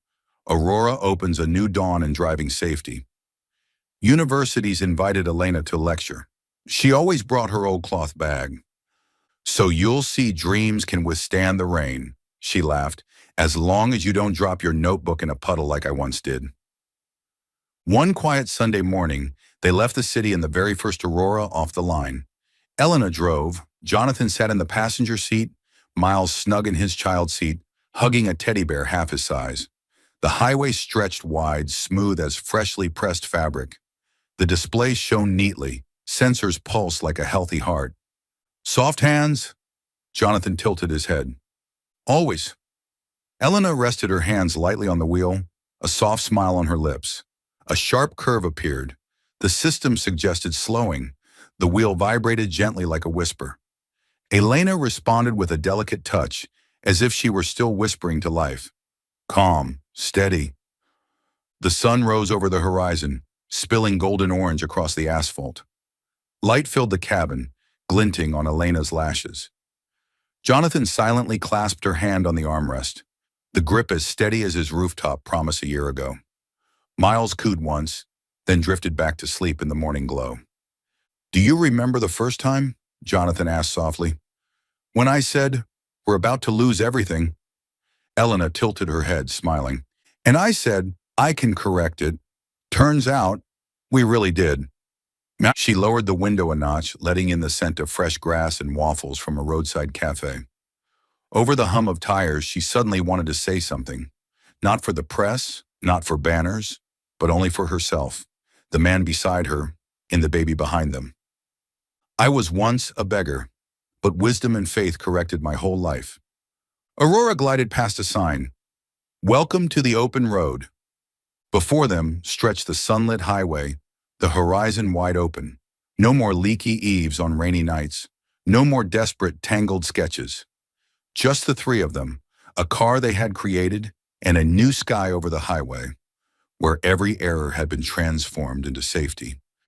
Aurora opens a new dawn in driving safety." Universities invited Elena to lecture. She always brought her old cloth bag. "So you'll see dreams can withstand the rain," she laughed, "as long as you don't drop your notebook in a puddle like I once did." One quiet Sunday morning, they left the city in the very first Aurora off the line. Elena drove, Jonathan sat in the passenger seat, Miles snug in his child seat, hugging a teddy bear half his size. The highway stretched wide, smooth as freshly pressed fabric. The display shone neatly, sensors pulsed like a healthy heart. "Soft hands?" Jonathan tilted his head. "Always." Elena rested her hands lightly on the wheel, a soft smile on her lips. A sharp curve appeared. The system suggested slowing. The wheel vibrated gently like a whisper. Elena responded with a delicate touch, as if she were still whispering to life. "Calm, steady." The sun rose over the horizon, spilling golden orange across the asphalt. Light filled the cabin, glinting on Elena's lashes. Jonathan silently clasped her hand on the armrest, the grip as steady as his rooftop promise a year ago. Miles cooed once, then drifted back to sleep in the morning glow. "Do you remember the first time?" Jonathan asked softly. "When I said, 'We're about to lose everything.'" Elena tilted her head, smiling. "And I said, 'I can correct it.' Turns out, we really did." She lowered the window a notch, letting in the scent of fresh grass and waffles from a roadside cafe. Over the hum of tires, she suddenly wanted to say something. Not for the press, not for banners, but only for herself, the man beside her, and the baby behind them. "I was once a beggar, but wisdom and faith corrected my whole life." Aurora glided past a sign. "Welcome to the open road." Before them stretched the sunlit highway, the horizon wide open. No more leaky eaves on rainy nights. No more desperate, tangled sketches. Just the three of them, a car they had created, and a new sky over the highway, where every error had been transformed into safety.